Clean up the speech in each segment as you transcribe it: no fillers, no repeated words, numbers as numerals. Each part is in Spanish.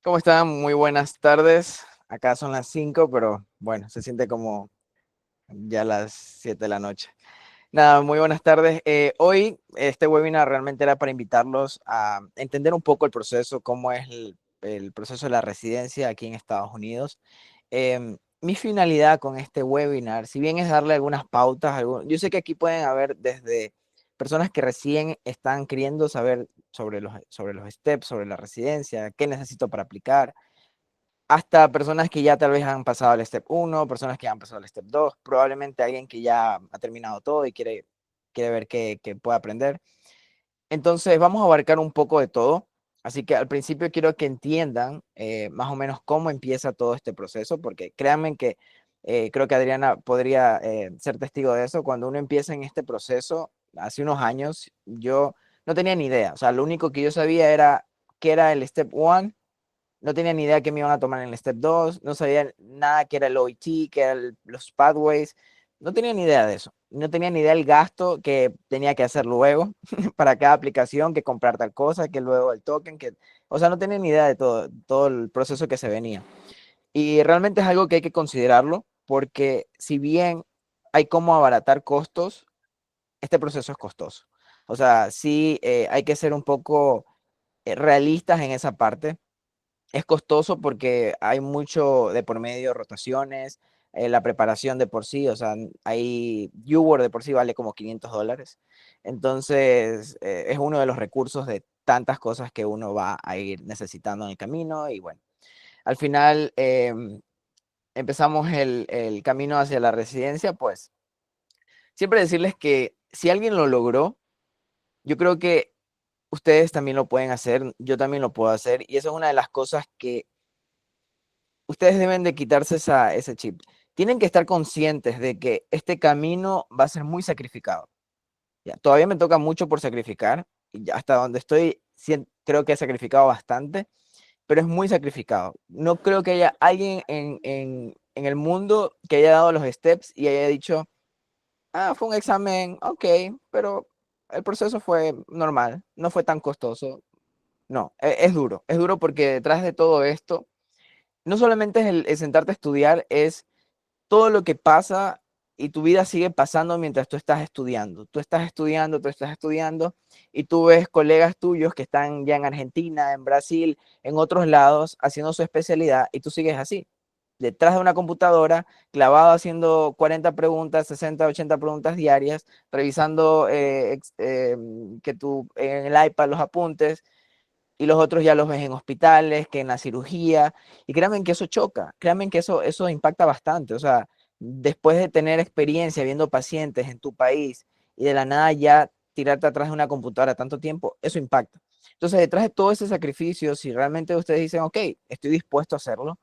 ¿Cómo están? Muy buenas tardes. Acá son las 5, pero bueno, se siente como ya las 7 de la noche. Nada, muy buenas tardes. Hoy este webinar realmente era para invitarlos a entender un poco el proceso, cómo es el proceso de la residencia aquí en Estados Unidos. Mi finalidad con este webinar, si bien es darle algunas pautas, yo sé que aquí pueden haber desde personas que recién están queriendo saber sobre los steps, sobre la residencia, qué necesito para aplicar, hasta personas que ya tal vez han pasado el step 1, personas que han pasado el step 2, probablemente alguien que ya ha terminado todo y quiere ver qué puede aprender. Entonces vamos a abarcar un poco de todo. Así que al principio quiero que entiendan más o menos cómo empieza todo este proceso, porque créanme que creo que Adriana podría ser testigo de eso. Cuando uno empieza en este proceso, hace unos años, yo no tenía ni idea. O sea, lo único que yo sabía era qué era el step 1, no tenía ni idea que me iban a tomar en el Step 2, no sabía nada que era el OIT, que eran los pathways, no tenía ni idea de eso, no tenía ni idea del gasto que tenía que hacer luego para cada aplicación, que comprar tal cosa, que luego el token, o sea, no tenía ni idea de todo el proceso que se venía. Y realmente es algo que hay que considerarlo, porque si bien hay cómo abaratar costos, este proceso es costoso. O sea, sí hay que ser un poco realistas en esa parte. Es costoso porque hay mucho de por medio, rotaciones, la preparación de por sí, o sea, hay UWorld de por sí vale como $500. Entonces, es uno de los recursos de tantas cosas que uno va a ir necesitando en el camino. Y bueno, al final empezamos el camino hacia la residencia. Pues siempre decirles que si alguien lo logró, yo creo que ustedes también lo pueden hacer, yo también lo puedo hacer, y eso es una de las cosas que ustedes deben de quitarse ese chip. Tienen que estar conscientes de que este camino va a ser muy sacrificado. Ya, todavía me toca mucho por sacrificar, y ya hasta donde estoy, creo que he sacrificado bastante, pero es muy sacrificado. No creo que haya alguien en el mundo que haya dado los steps y haya dicho, fue un examen, ok, pero el proceso fue normal, no fue tan costoso. No, es duro porque detrás de todo esto no solamente es el sentarte a estudiar, es todo lo que pasa y tu vida sigue pasando mientras tú estás estudiando. Tú estás estudiando y tú ves colegas tuyos que están ya en Argentina, en Brasil, en otros lados haciendo su especialidad y tú sigues así, detrás de una computadora, clavado haciendo 40 preguntas, 60, 80 preguntas diarias, revisando que tú en el iPad los apuntes, y los otros ya los ves en hospitales, que en la cirugía, y créanme que eso choca, créanme que eso impacta bastante. O sea, después de tener experiencia viendo pacientes en tu país y de la nada ya tirarte atrás de una computadora tanto tiempo, eso impacta. Entonces, detrás de todo ese sacrificio, si realmente ustedes dicen, ok, estoy dispuesto a hacerlo,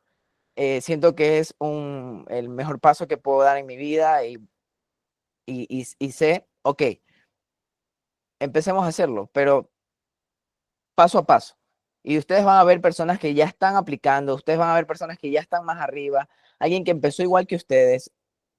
siento que es el mejor paso que puedo dar en mi vida, y sé, ok, empecemos a hacerlo, pero paso a paso. Y ustedes van a ver personas que ya están aplicando, ustedes van a ver personas que ya están más arriba, alguien que empezó igual que ustedes,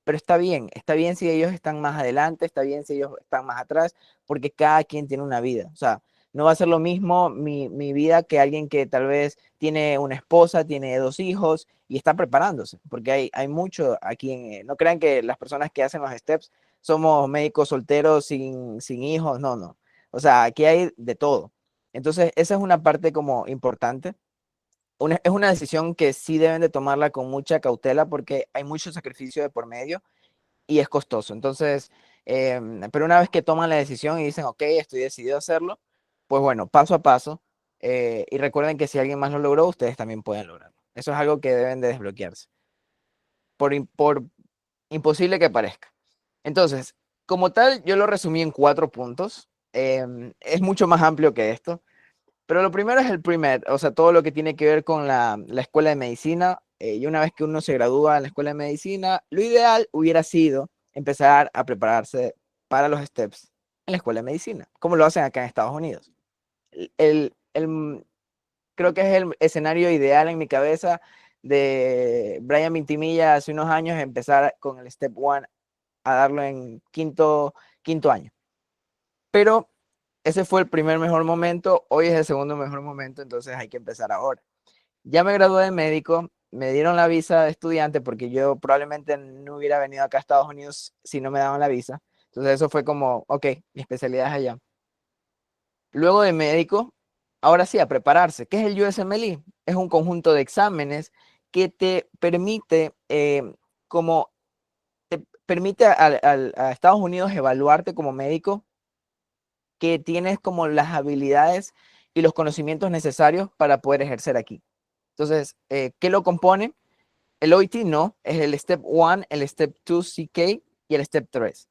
pero está bien si ellos están más adelante, está bien si ellos están más atrás, porque cada quien tiene una vida. O sea, no va a ser lo mismo mi vida que alguien que tal vez tiene una esposa, tiene dos hijos y está preparándose, porque hay mucho aquí. No crean que las personas que hacen los steps somos médicos solteros sin hijos, no, no. O sea, aquí hay de todo. Entonces, esa es una parte como importante. Es una decisión que sí deben de tomarla con mucha cautela porque hay mucho sacrificio de por medio y es costoso. Entonces, pero una vez que toman la decisión y dicen, ok, estoy decidido a hacerlo, pues bueno, paso a paso. Y recuerden que si alguien más lo logró, ustedes también pueden lograrlo. Eso es algo que deben de desbloquearse, por imposible que parezca. Entonces, como tal, yo lo resumí en 4 puntos. Es mucho más amplio que esto. Pero lo primero es el pre-med, o sea, todo lo que tiene que ver con la escuela de medicina. Y una vez que uno se gradúa en la escuela de medicina, lo ideal hubiera sido empezar a prepararse para los steps en la escuela de medicina, como lo hacen acá en Estados Unidos. Creo que es el escenario ideal en mi cabeza de Brian Vintimilla hace unos años, empezar con el Step One a darlo en quinto año. Pero ese fue el primer mejor momento, hoy es el segundo mejor momento, entonces hay que empezar ahora. Ya me gradué de médico, me dieron la visa de estudiante porque yo probablemente no hubiera venido acá a Estados Unidos si no me daban la visa. Entonces eso fue como, ok, mi especialidad es allá. Luego de médico, ahora sí, a prepararse. ¿Qué es el USMLE? Es un conjunto de exámenes que te permite, como te permite a Estados Unidos evaluarte como médico, que tienes como las habilidades y los conocimientos necesarios para poder ejercer aquí. Entonces, ¿qué lo compone? El OIT no, es el Step 1, el Step 2 CK y el Step 3.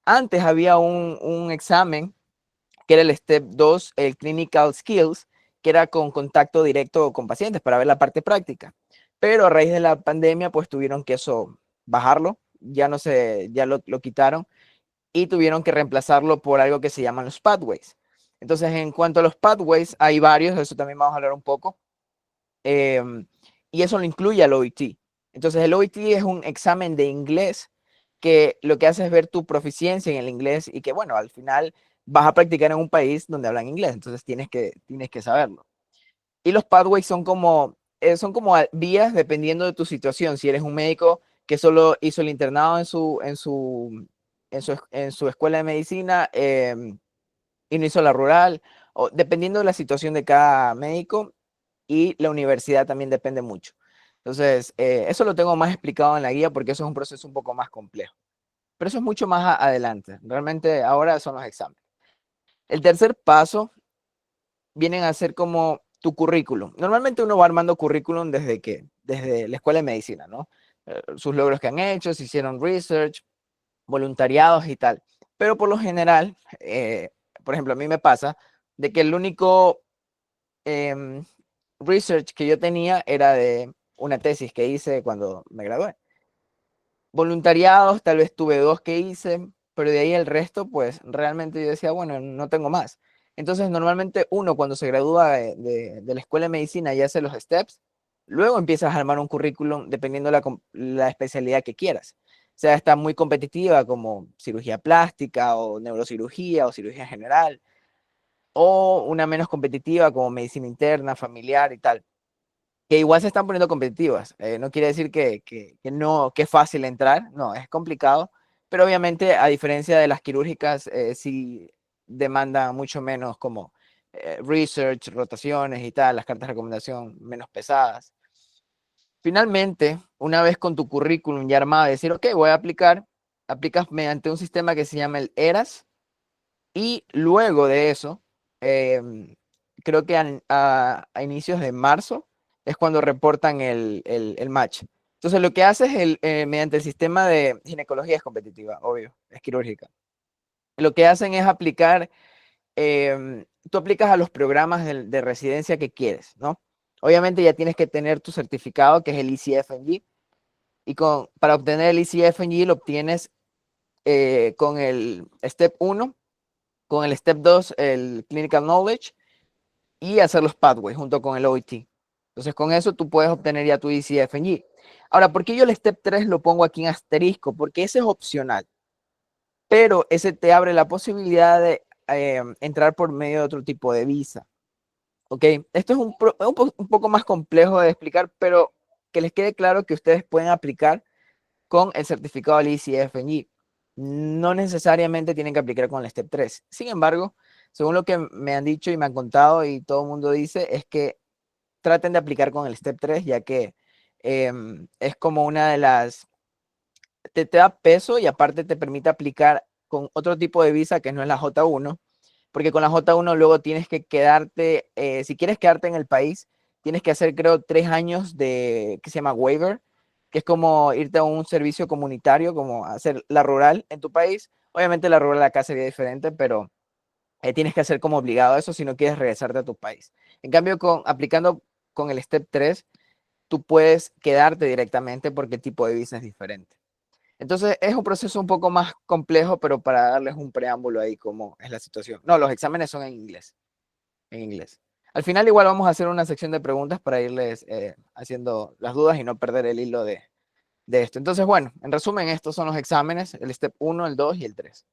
Antes había un examen que era el Step 2, el Clinical Skills, que era con contacto directo con pacientes para ver la parte práctica. Pero a raíz de la pandemia, pues tuvieron que eso, bajarlo, ya no sé, ya lo quitaron y tuvieron que reemplazarlo por algo que se llaman los pathways. Entonces, en cuanto a los pathways, hay varios, de eso también vamos a hablar un poco, y eso lo incluye al OIT. Entonces, el OIT es un examen de inglés que lo que hace es ver tu proficiencia en el inglés y que, bueno, al final vas a practicar en un país donde hablan inglés, entonces tienes que saberlo. Y los pathways son como vías dependiendo de tu situación. Si eres un médico que solo hizo el internado en su escuela de medicina y no hizo la rural, o dependiendo de la situación de cada médico, y la universidad también depende mucho. Entonces, eso lo tengo más explicado en la guía porque eso es un proceso un poco más complejo. Pero eso es mucho más adelante. Realmente ahora son los exámenes. El tercer paso vienen a ser como tu currículum. Normalmente uno va armando currículum desde la escuela de medicina, ¿no? Sus logros que han hecho, si hicieron research, voluntariados y tal. Pero por lo general, por ejemplo, a mí me pasa de que el único eh, research que yo tenía era de una tesis que hice cuando me gradué. Voluntariados, tal vez tuve dos que hice, pero de ahí el resto, pues realmente yo decía, bueno, no tengo más. Entonces, normalmente uno cuando se gradúa de la escuela de medicina y hace los steps, luego empiezas a armar un currículum dependiendo la especialidad que quieras. O sea, está muy competitiva como cirugía plástica o neurocirugía o cirugía general, o una menos competitiva como medicina interna, familiar y tal, que igual se están poniendo competitivas. No quiere decir no, que es fácil entrar, no, es complicado, pero obviamente a diferencia de las quirúrgicas, sí demanda mucho menos como research, rotaciones y tal, las cartas de recomendación menos pesadas. Finalmente, una vez con tu currículum ya armado, decir, ok, voy a aplicar, aplicas mediante un sistema que se llama el ERAS, y luego de eso, creo que a inicios de marzo es cuando reportan el match. Entonces, lo que hace es mediante el sistema de ginecología es competitiva, obvio, es quirúrgica. Lo que hacen es aplicar, tú aplicas a los programas de residencia que quieres, ¿no? Obviamente ya tienes que tener tu certificado, que es el ECFNG, y para obtener el ECFNG lo obtienes con el Step 1, con el Step 2 el Clinical Knowledge, y hacer los pathways junto con el OIT. Entonces, con eso tú puedes obtener ya tu ECFG. Ahora, ¿por qué yo el Step 3 lo pongo aquí en asterisco? Porque ese es opcional, pero ese te abre la posibilidad de entrar por medio de otro tipo de visa. ¿Ok? Esto es un poco más complejo de explicar, pero que les quede claro que ustedes pueden aplicar con el certificado del ECFG. No necesariamente tienen que aplicar con el Step 3. Sin embargo, según lo que me han dicho y me han contado y todo el mundo dice, es que traten de aplicar con el Step 3, ya que es como una de las, te da peso y aparte te permite aplicar con otro tipo de visa que no es la J1, porque con la J1 luego tienes que quedarte, si quieres quedarte en el país, tienes que hacer creo 3 años que se llama waiver, que es como irte a un servicio comunitario, como hacer la rural en tu país. Obviamente la rural acá sería diferente, pero tienes que hacer como obligado a eso si no quieres regresarte a tu país. En cambio, aplicando con el Step 3, tú puedes quedarte directamente porque el tipo de visa es diferente. Entonces es un proceso un poco más complejo, pero para darles un preámbulo ahí cómo es la situación. No, los exámenes son en inglés, en inglés. Al final igual vamos a hacer una sección de preguntas para irles haciendo las dudas y no perder el hilo de esto. Entonces, bueno, en resumen, estos son los exámenes, el Step 1, el 2 y el 3.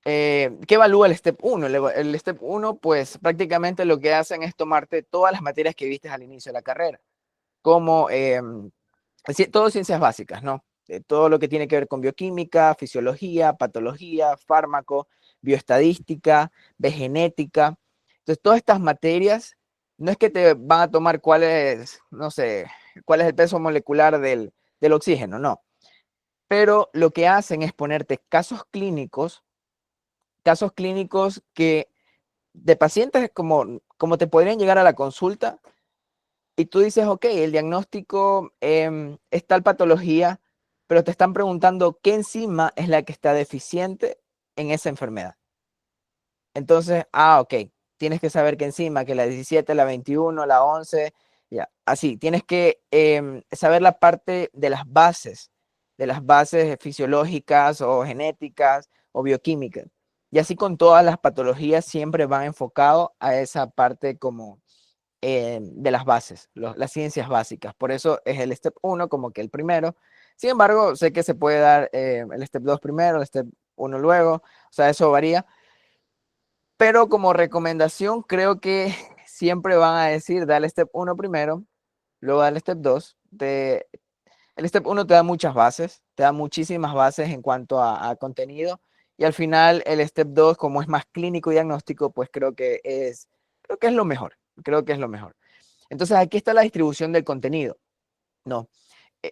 ¿Qué evalúa el Step 1? El Step 1, pues prácticamente lo que hacen es tomarte todas las materias que viste al inicio de la carrera, como todo ciencias básicas, ¿no? Todo lo que tiene que ver con bioquímica, fisiología, patología, fármaco, bioestadística, genética. Entonces, todas estas materias no es que te van a tomar cuál es, no sé, cuál es el peso molecular del oxígeno, no. Pero lo que hacen es ponerte casos clínicos que de pacientes como te podrían llegar a la consulta y tú dices, ok, el diagnóstico es tal patología, pero te están preguntando qué enzima es la que está deficiente en esa enfermedad. Entonces, ok, tienes que saber qué enzima, que la 17, la 21, la 11, ya, así, tienes que saber la parte de las bases fisiológicas o genéticas o bioquímicas. Y así con todas las patologías siempre van enfocado a esa parte como de las bases, las ciencias básicas. Por eso es el Step 1 como que el primero. Sin embargo, sé que se puede dar el Step 2 primero, el Step 1 luego, o sea, eso varía. Pero como recomendación, creo que siempre van a decir, dale Step 1 primero, luego dale Step 2. El Step 1 te da muchas bases, te da muchísimas bases en cuanto a contenido. Y al final el Step 2, como es más clínico y diagnóstico, pues creo que es lo mejor. Creo que es lo mejor. Entonces aquí está la distribución del contenido. No,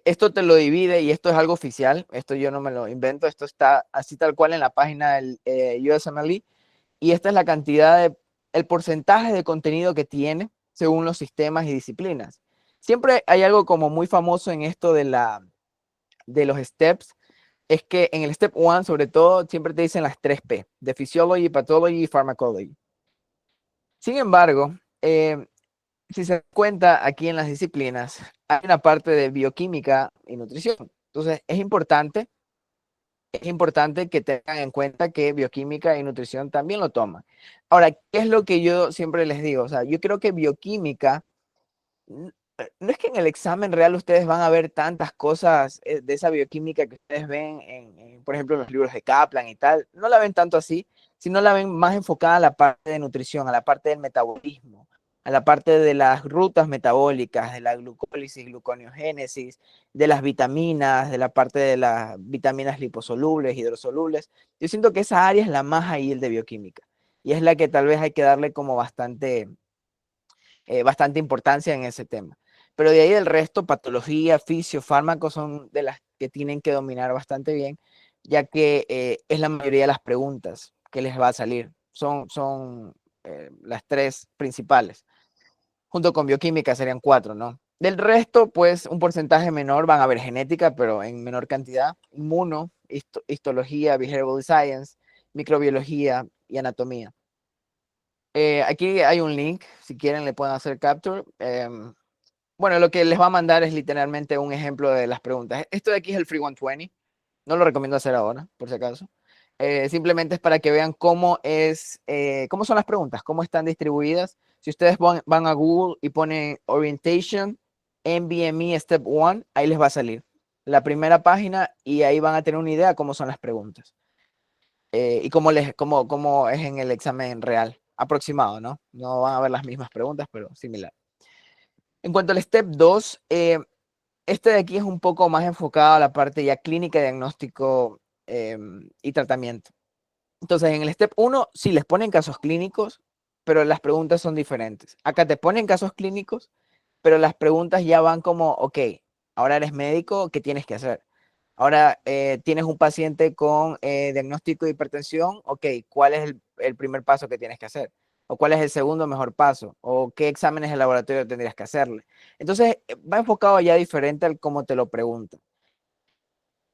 esto te lo divide y esto es algo oficial, esto yo no me lo invento, esto está así tal cual en la página del USMLE y esta es la cantidad el porcentaje de contenido que tiene según los sistemas y disciplinas. Siempre hay algo como muy famoso en esto de los steps, es que en el step 1 sobre todo siempre te dicen las 3 P, de Physiology, Pathology y Pharmacology. Sin embargo, si se da cuenta aquí en las disciplinas, hay una parte de bioquímica y nutrición. Entonces, es importante que tengan en cuenta que bioquímica y nutrición también lo toman. Ahora, ¿qué es lo que yo siempre les digo? O sea, yo creo que bioquímica, no es que en el examen real ustedes van a ver tantas cosas de esa bioquímica que ustedes ven por ejemplo, en los libros de Kaplan y tal, no la ven tanto así, sino la ven más enfocada a la parte de nutrición, a la parte del metabolismo, a la parte de las rutas metabólicas, de la glucólisis, gluconeogénesis, de las vitaminas, de la parte de las vitaminas liposolubles, hidrosolubles. Yo siento que esa área es la más ahí el de bioquímica y es la que tal vez hay que darle como bastante importancia en ese tema. Pero de ahí el resto, patología, fisio, fármacos son de las que tienen que dominar bastante bien, ya que es la mayoría de las preguntas que les va a salir. Son las 3 principales. Junto con bioquímica serían 4, ¿no? Del resto, pues un porcentaje menor van a ver genética, pero en menor cantidad. Inmuno, histología, behavioral science, microbiología y anatomía. Aquí hay un link, si quieren le pueden hacer capture. Bueno, lo que les va a mandar es literalmente un ejemplo de las preguntas. Esto de aquí es el Free 120. No lo recomiendo hacer ahora, por si acaso. Simplemente es para que vean cómo son las preguntas, cómo están distribuidas. Si ustedes van a Google y ponen Orientation NBME Step 1, ahí les va a salir la primera página y ahí van a tener una idea de cómo son las preguntas. Y cómo es en el examen real, aproximado, ¿no? No van a ver las mismas preguntas, pero similar. En cuanto al Step 2, este de aquí es un poco más enfocado a la parte ya clínica, diagnóstico y tratamiento. Entonces, en el Step 1 sí les ponen casos clínicos, pero las preguntas son diferentes. Acá te ponen casos clínicos, pero las preguntas ya van como, ok, ahora eres médico, ¿qué tienes que hacer? Ahora tienes un paciente con diagnóstico de hipertensión, ok, ¿cuál es el primer paso que tienes que hacer? ¿O cuál es el segundo mejor paso? ¿O qué exámenes de laboratorio tendrías que hacerle? Entonces, va enfocado ya diferente al cómo te lo preguntan.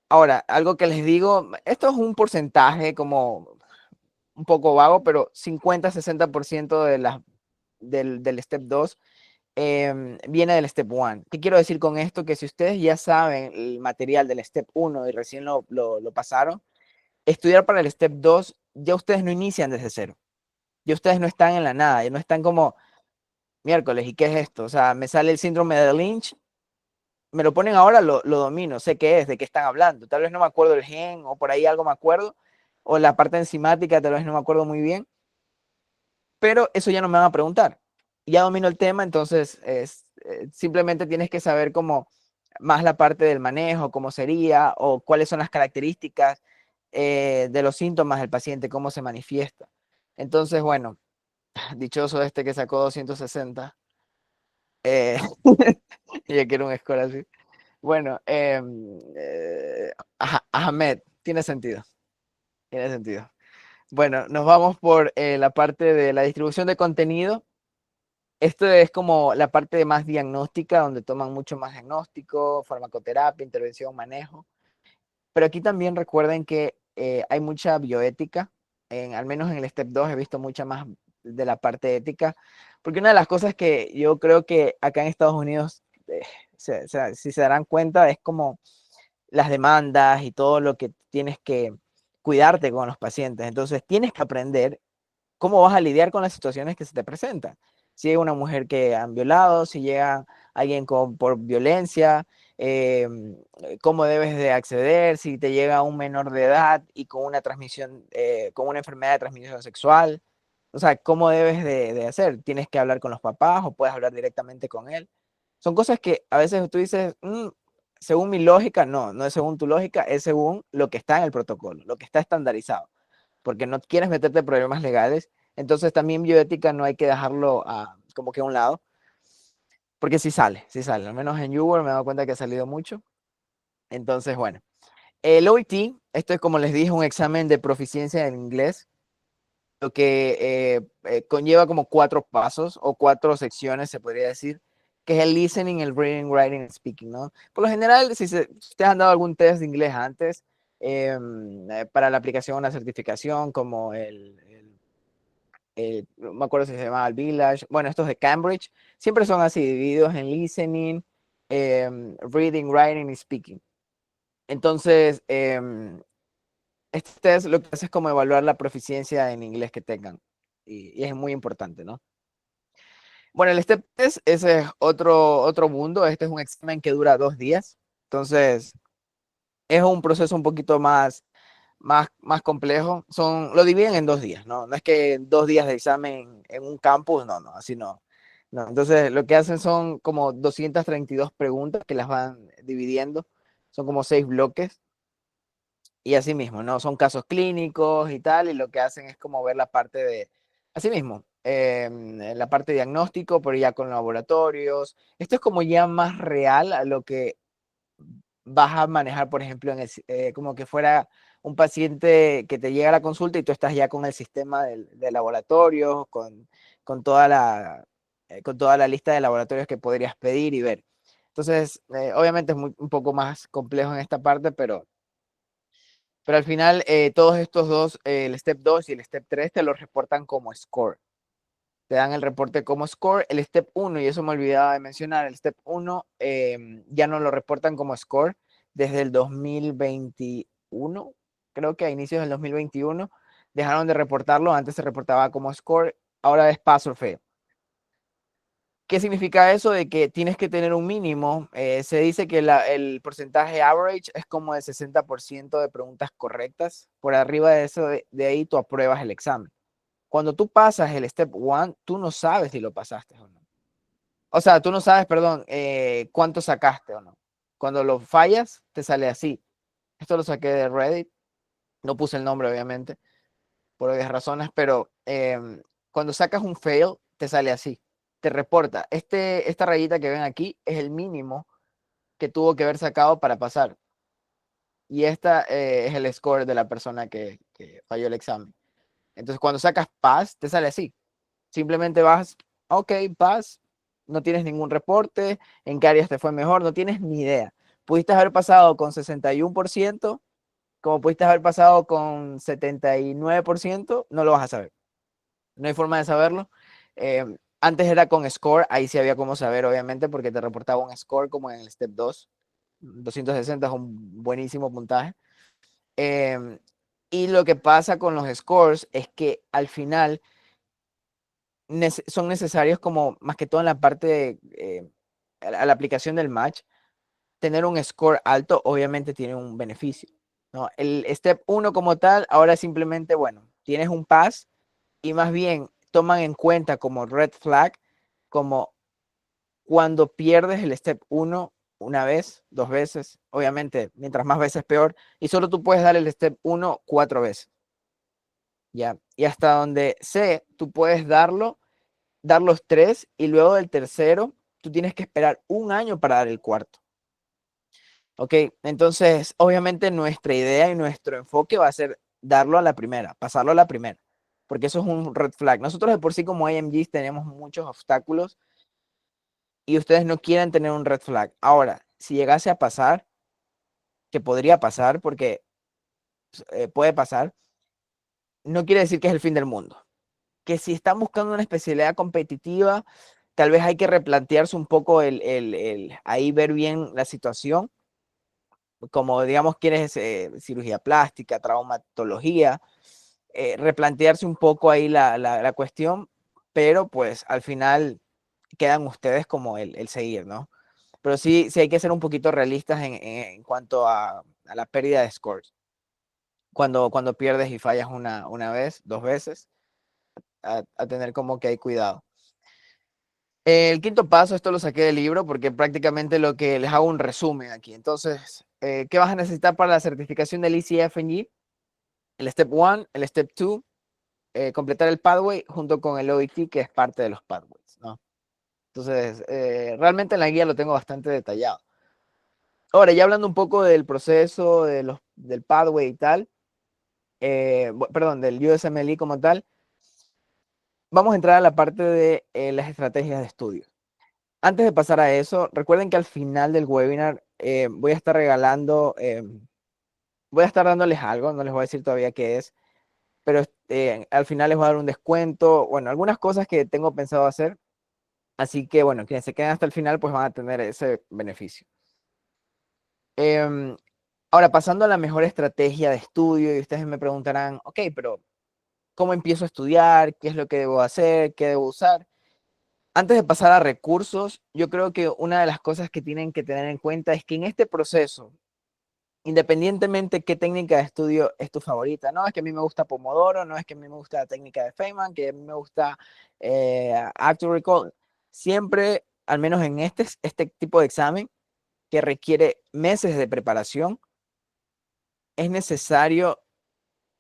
Ahora, algo que les digo, esto es un porcentaje como un poco vago, pero 50-60% del Step 2 viene del Step 1. ¿Qué quiero decir con esto? Que si ustedes ya saben el material del Step 1 y recién lo pasaron, estudiar para el Step 2, ya ustedes no inician desde cero. Ya ustedes no están en la nada, ya no están como miércoles, ¿y qué es esto? O sea, me sale el síndrome de Lynch, me lo ponen ahora, lo domino, sé qué es, de qué están hablando. Tal vez no me acuerdo el gen o por ahí algo me acuerdo, o la parte enzimática, tal vez no me acuerdo muy bien, pero eso ya no me van a preguntar. Ya domino el tema, entonces simplemente tienes que saber cómo más la parte del manejo, cómo sería, o cuáles son las características de los síntomas del paciente, cómo se manifiesta. Entonces, bueno, dichoso este que sacó 260. Eh, ya quiero un score así. Bueno, Ahmed, tiene sentido, tiene sentido. Bueno, nos vamos por la parte de la distribución de contenido. Esto es como la parte más diagnóstica, donde toman mucho más diagnóstico, farmacoterapia, intervención, manejo. Pero aquí también recuerden que hay mucha bioética, al menos en el Step 2 he visto mucha más de la parte ética, porque una de las cosas que yo creo que acá en Estados Unidos, si se darán cuenta, es como las demandas y todo lo que tienes que cuidarte con los pacientes. Entonces tienes que aprender cómo vas a lidiar con las situaciones que se te presentan. Si llega una mujer que han violado, si llega alguien por violencia, eh, cómo debes de acceder, si te llega un menor de edad y con una transmisión, con una enfermedad de transmisión sexual, o sea, cómo debes de hacer. Tienes que hablar con los papás o puedes hablar directamente con él. Son cosas que a veces tú dices, según mi lógica, no, no es según tu lógica, es según lo que está en el protocolo, lo que está estandarizado, porque no quieres meterte en problemas legales. Entonces también bioética no hay que dejarlo como que a un lado, porque sí sale, al menos en YouWorld me he dado cuenta que ha salido mucho. Entonces, bueno, el OIT, esto es como les dije, un examen de proficiencia en inglés, lo que conlleva como 4 pasos o 4 secciones, se podría decir, que es el listening, el reading, writing, speaking, ¿no? Por lo general, si ustedes han dado algún test de inglés antes, para la aplicación de una certificación como no me acuerdo si se llamaba el Village, bueno, estos de Cambridge, siempre son así, divididos en listening, reading, writing y speaking. Entonces, este test lo que hace es como evaluar la proficiencia en inglés que tengan, y es muy importante, ¿no? Bueno, el STEP test, ese es otro mundo, este es un examen que dura 2 días, entonces es un proceso un poquito más complejo. Lo dividen en 2 días, ¿no? No es que 2 días de examen en un campus, no, no, así no. No, entonces lo que hacen son como 232 preguntas que las van dividiendo, son como 6 bloques y así mismo, ¿no? Son casos clínicos y tal, y lo que hacen es como ver la parte de, así mismo, la parte de diagnóstico, pero ya con laboratorios. Esto es como ya más real a lo que vas a manejar, por ejemplo, como que fuera un paciente que te llega a la consulta y tú estás ya con el sistema de laboratorios, con toda la lista de laboratorios que podrías pedir y ver. Entonces, obviamente es un poco más complejo en esta parte, pero al final todos estos dos, el Step 2 y el Step 3, te los reportan como score. Te dan el reporte como score. El Step 1, y eso me olvidaba de mencionar, el Step 1 ya no lo reportan como score desde el 2021, creo que a inicios del 2021 dejaron de reportarlo, antes se reportaba como score, ahora es pass or fail. ¿Qué significa eso? De que tienes que tener un mínimo. Se dice que el porcentaje average es como el 60% de preguntas correctas. Por arriba de eso, de ahí tú apruebas el examen. Cuando tú pasas el Step 1, tú no sabes si lo pasaste o no. O sea, tú no sabes, perdón, cuánto sacaste o no. Cuando lo fallas, te sale así. Esto lo saqué de Reddit. No puse el nombre, obviamente, por obvias razones, pero cuando sacas un fail, te sale así. Te reporta. Esta rayita que ven aquí es el mínimo que tuvo que haber sacado para pasar. Y esta es el score de la persona que falló el examen. Entonces, cuando sacas pass, te sale así. Simplemente vas, ok, pass, no tienes ningún reporte, en qué áreas te fue mejor, no tienes ni idea. Pudiste haber pasado con 61%, como pudiste haber pasado con 79%, no lo vas a saber. No hay forma de saberlo. Antes era con score, ahí sí había cómo saber, obviamente, porque te reportaba un score como en el Step 2. 260 es un buenísimo puntaje. Y lo que pasa con los scores es que al final son necesarios como, más que todo en la parte de a la aplicación del match, tener un score alto obviamente tiene un beneficio. ¿no? El step 1 como tal, ahora simplemente, bueno, tienes un pass y más bien toman en cuenta como red flag, como cuando pierdes el step 1 una vez, dos veces, obviamente, mientras más veces peor, y solo tú puedes dar el step 1 4 veces, ¿ya? Y hasta donde sé, tú puedes dar los tres y luego del tercero, tú tienes que esperar un año para dar el cuarto. Ok, entonces obviamente nuestra idea y nuestro enfoque va a ser darlo a la primera, pasarlo a la primera, porque eso es un red flag. Nosotros de por sí como IMGs tenemos muchos obstáculos y ustedes no quieren tener un red flag. Ahora, si llegase a pasar, que podría pasar, porque puede pasar, no quiere decir que es el fin del mundo. Que si están buscando una especialidad competitiva, tal vez hay que replantearse un poco ahí ver bien la situación, como digamos, quieres cirugía plástica, traumatología, replantearse un poco ahí la cuestión, pero pues al final quedan ustedes como el seguir, ¿no? Pero sí, sí hay que ser un poquito realistas en cuanto a la pérdida de scores. Cuando pierdes y fallas una vez, dos veces, a tener como que hay cuidado. El quinto paso, esto lo saqué del libro porque prácticamente lo que les hago un resumen aquí. Entonces, ¿qué vas a necesitar para la certificación del ECFNG? El Step 1, el Step 2, completar el pathway junto con el OIT, que es parte de los pathways, ¿no? Entonces, realmente en la guía lo tengo bastante detallado. Ahora, ya hablando un poco del proceso, del pathway y tal, perdón, del USMLE como tal, vamos a entrar a la parte de las estrategias de estudio. Antes de pasar a eso, recuerden que al final del webinar voy a estar regalando, voy a estar dándoles algo, no les voy a decir todavía qué es, pero al final les voy a dar un descuento, bueno, algunas cosas que tengo pensado hacer, así que bueno, quienes se queden hasta el final pues van a tener ese beneficio. Em, ahora, pasando a la mejor estrategia de estudio, y ustedes me preguntarán, ok, pero ¿cómo empiezo a estudiar? ¿Qué es lo que debo hacer? ¿Qué debo usar? Antes de pasar a recursos, yo creo que una de las cosas que tienen que tener en cuenta es que en este proceso, independientemente qué técnica de estudio es tu favorita, no es que a mí me gusta Pomodoro, no es que a mí me gusta la técnica de Feynman, que a mí me gusta Active Recall, siempre, al menos en este tipo de examen, que requiere meses de preparación, es necesario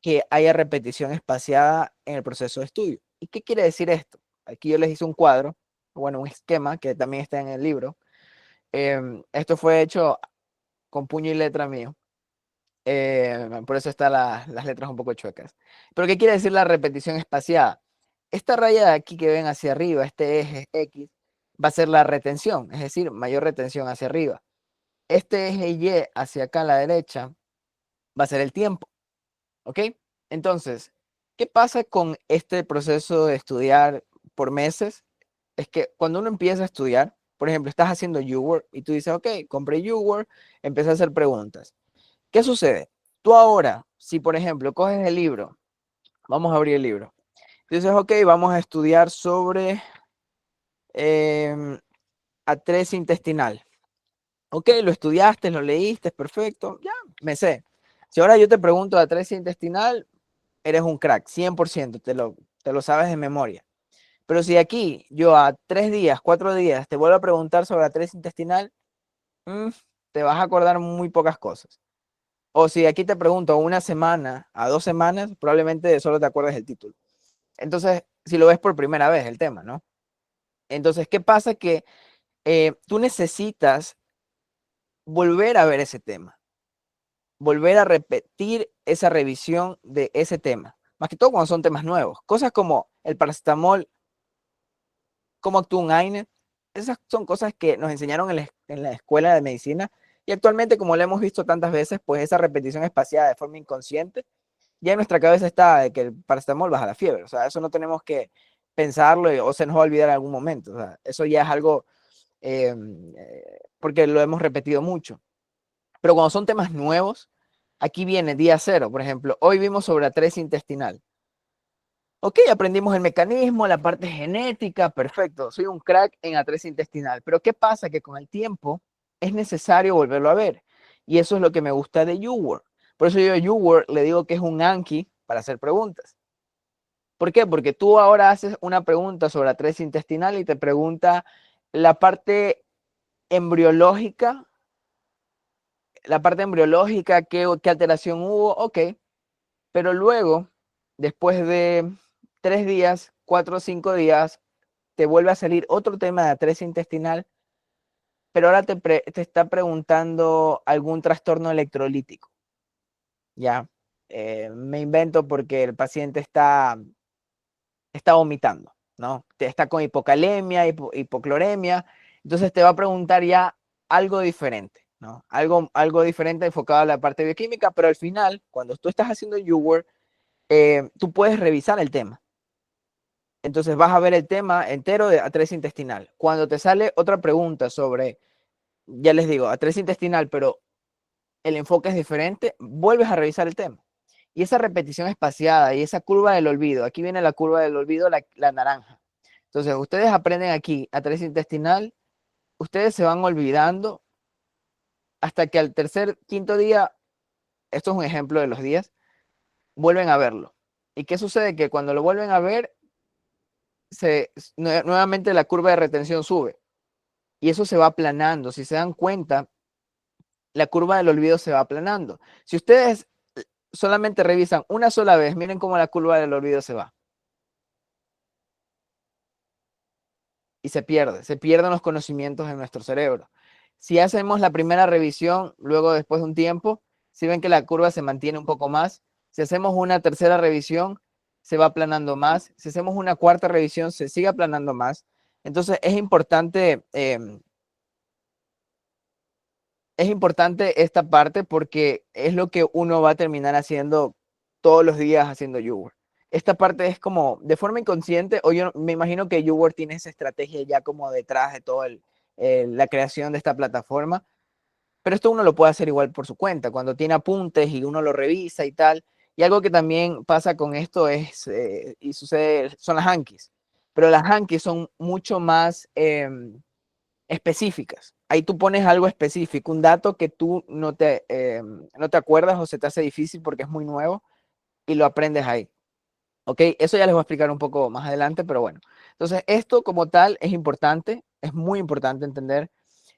que haya repetición espaciada en el proceso de estudio. ¿Y qué quiere decir esto? Aquí yo les hice un cuadro, bueno, un esquema que también está en el libro. Esto fue hecho con puño y letra mío. Por eso están las letras un poco chuecas. Pero ¿qué quiere decir la repetición espaciada? Esta raya de aquí que ven hacia arriba, este eje X, va a ser la retención, es decir, mayor retención hacia arriba. Este eje Y hacia acá a la derecha va a ser el tiempo. ¿Ok? Entonces, ¿qué pasa con este proceso de estudiar por meses? Es que cuando uno empieza a estudiar, por ejemplo, estás haciendo UWork y tú dices, ok, compré UWork, empecé a hacer preguntas. ¿Qué sucede? Tú ahora, si por ejemplo coges el libro, vamos a abrir el libro, tú dices, ok, vamos a estudiar sobre atresia intestinal. Ok, lo estudiaste, lo leíste, perfecto, ya, me sé. Si ahora yo te pregunto de atresia intestinal, eres un crack, 100%, te lo sabes de memoria. Pero si aquí yo a 3 días, 4 días te vuelvo a preguntar sobre atresia intestinal, te vas a acordar muy pocas cosas. O si aquí te pregunto una semana a 2 semanas, probablemente solo te acuerdes el título. Entonces, si lo ves por primera vez el tema, ¿no? Entonces, ¿qué pasa? Que tú necesitas volver a ver ese tema, volver a repetir esa revisión de ese tema, más que todo cuando son temas nuevos. Cosas como el paracetamol, cómo actúa un AINE, esas son cosas que nos enseñaron en la escuela de medicina y actualmente, como lo hemos visto tantas veces, pues esa repetición espaciada de forma inconsciente, ya en nuestra cabeza está de que el paracetamol baja la fiebre, o sea, eso no tenemos que pensarlo o se nos va a olvidar en algún momento, o sea, eso ya es algo porque lo hemos repetido mucho. Pero cuando son temas nuevos, aquí viene día cero, por ejemplo, hoy vimos sobre atresia intestinal. Ok, aprendimos el mecanismo, la parte genética, perfecto, soy un crack en atresia intestinal, pero ¿qué pasa? Que con el tiempo es necesario volverlo a ver. Y eso es lo que me gusta de YouWork, Por eso yo a YouWord le digo que es un Anki para hacer preguntas. ¿Por qué? Porque tú ahora haces una pregunta sobre la atresia intestinal y te pregunta la parte embriológica, qué alteración hubo, ok, pero luego, después de 3 días, 4 o 5 días, te vuelve a salir otro tema de atresia intestinal, pero ahora te está preguntando algún trastorno electrolítico, ¿ya? Me invento porque el paciente está vomitando, ¿no? Está con hipocalemia, hipocloremia, entonces te va a preguntar ya algo diferente, ¿no? Algo diferente enfocado a la parte bioquímica, pero al final, cuando tú estás haciendo YouWord, tú puedes revisar el tema. Entonces vas a ver el tema entero de atresia intestinal. Cuando te sale otra pregunta sobre, ya les digo, atresia intestinal, pero el enfoque es diferente, vuelves a revisar el tema. Y esa repetición espaciada y esa curva del olvido, aquí viene la curva del olvido, la naranja. Entonces, ustedes aprenden aquí atresia intestinal, ustedes se van olvidando hasta que al tercer, quinto día, esto es un ejemplo de los días, vuelven a verlo. ¿Y qué sucede? Que cuando lo vuelven a ver, nuevamente la curva de retención sube y eso se va aplanando. Si se dan cuenta, la curva del olvido se va aplanando. Si ustedes solamente revisan una sola vez, miren cómo la curva del olvido se va. Y se pierden los conocimientos en nuestro cerebro. Si hacemos la primera revisión, luego después de un tiempo, si ven que la curva se mantiene un poco más, si hacemos una tercera revisión, se va aplanando más, si hacemos una cuarta revisión, se sigue aplanando más. Entonces es importante esta parte porque es lo que uno va a terminar haciendo todos los días haciendo YouWord. Esta parte es como de forma inconsciente, o yo me imagino que YouWord tiene esa estrategia ya como detrás de toda la creación de esta plataforma, pero esto uno lo puede hacer igual por su cuenta, cuando tiene apuntes y uno lo revisa y tal. Y algo que también pasa con esto es, y sucede, son las Hankis, pero las Hankis son mucho más específicas. Ahí tú pones algo específico, un dato que tú no te acuerdas o se te hace difícil porque es muy nuevo y lo aprendes ahí. ¿Ok? Eso ya les voy a explicar un poco más adelante, pero bueno. Entonces, esto como tal es importante, es muy importante entender.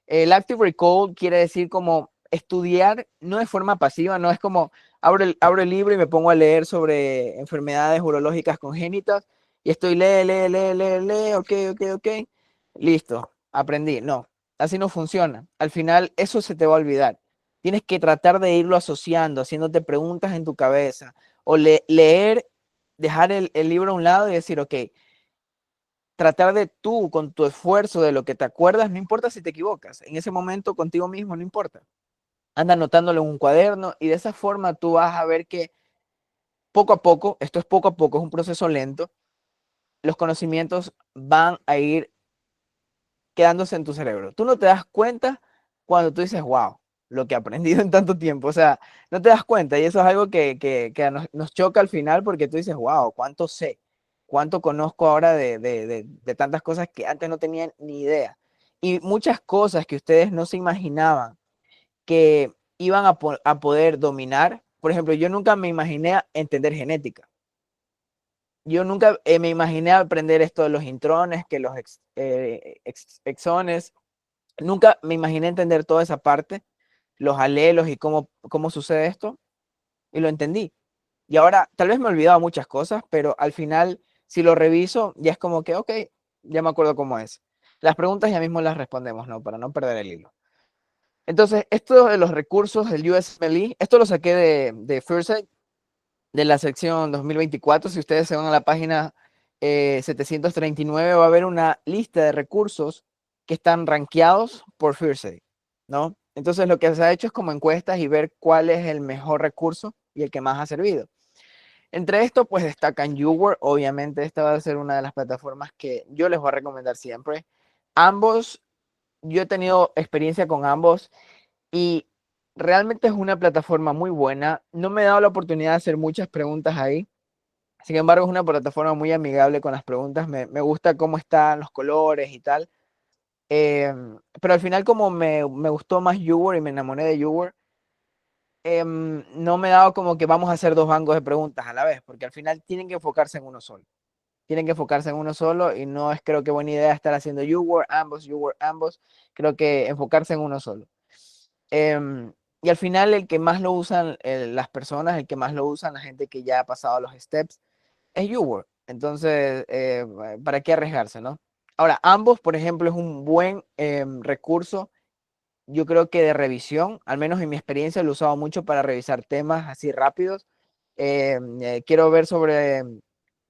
El Active Recall quiere decir como estudiar, no de forma pasiva, no es como abro el libro y me pongo a leer sobre enfermedades urológicas congénitas y estoy lee, ok, listo, aprendí. No, así no funciona. Al final eso se te va a olvidar. Tienes que tratar de irlo asociando, haciéndote preguntas en tu cabeza o leer, dejar el libro a un lado y decir, ok, tratar de tú, con tu esfuerzo de lo que te acuerdas, no importa si te equivocas, en ese momento contigo mismo, no importa. Anda anotándolo en un cuaderno y de esa forma tú vas a ver que poco a poco, esto es poco a poco, es un proceso lento, los conocimientos van a ir quedándose en tu cerebro. Tú no te das cuenta cuando tú dices, wow, lo que he aprendido en tanto tiempo. O sea, no te das cuenta y eso es algo que nos choca al final porque tú dices, wow, cuánto sé, cuánto conozco ahora de tantas cosas que antes no tenían ni idea. Y muchas cosas que ustedes no se imaginaban que iban a poder dominar. Por ejemplo, yo nunca me imaginé entender genética. Yo nunca me imaginé aprender esto de los intrones, que los exones. Nunca me imaginé entender toda esa parte, los alelos y cómo sucede esto, y lo entendí. Y ahora, tal vez me he olvidado muchas cosas, pero al final, si lo reviso, ya es como que, ok, ya me acuerdo cómo es. Las preguntas ya mismo las respondemos, ¿no? Para no perder el hilo. Entonces, esto de los recursos del USMLE, esto lo saqué de First de la sección 2024. Si ustedes se van a la página 739, va a haber una lista de recursos que están rankeados por Fierce, ¿no? Entonces lo que se ha hecho es como encuestas y ver cuál es el mejor recurso y el que más ha servido. Entre esto, pues destacan YouWord. Obviamente esta va a ser una de las plataformas que yo les voy a recomendar siempre. Ambos, yo he tenido experiencia con ambos y realmente es una plataforma muy buena. No me he dado la oportunidad de hacer muchas preguntas ahí. Sin embargo, es una plataforma muy amigable con las preguntas. Me gusta cómo están los colores y tal. Pero al final, como me gustó más YouWord y me enamoré de YouWord, no me he dado como que vamos a hacer dos bancos de preguntas a la vez, porque al final tienen que enfocarse en uno solo. Tienen que enfocarse en uno solo y no es creo que buena idea estar haciendo you were ambos. Creo que enfocarse en uno solo. Y al final el que más lo usan las personas, el que más lo usan la gente que ya ha pasado los steps, es you were. Entonces, ¿para qué arriesgarse, no? Ahora, ambos, por ejemplo, es un buen recurso, yo creo que de revisión, al menos en mi experiencia lo he usado mucho para revisar temas así rápidos. Quiero ver sobre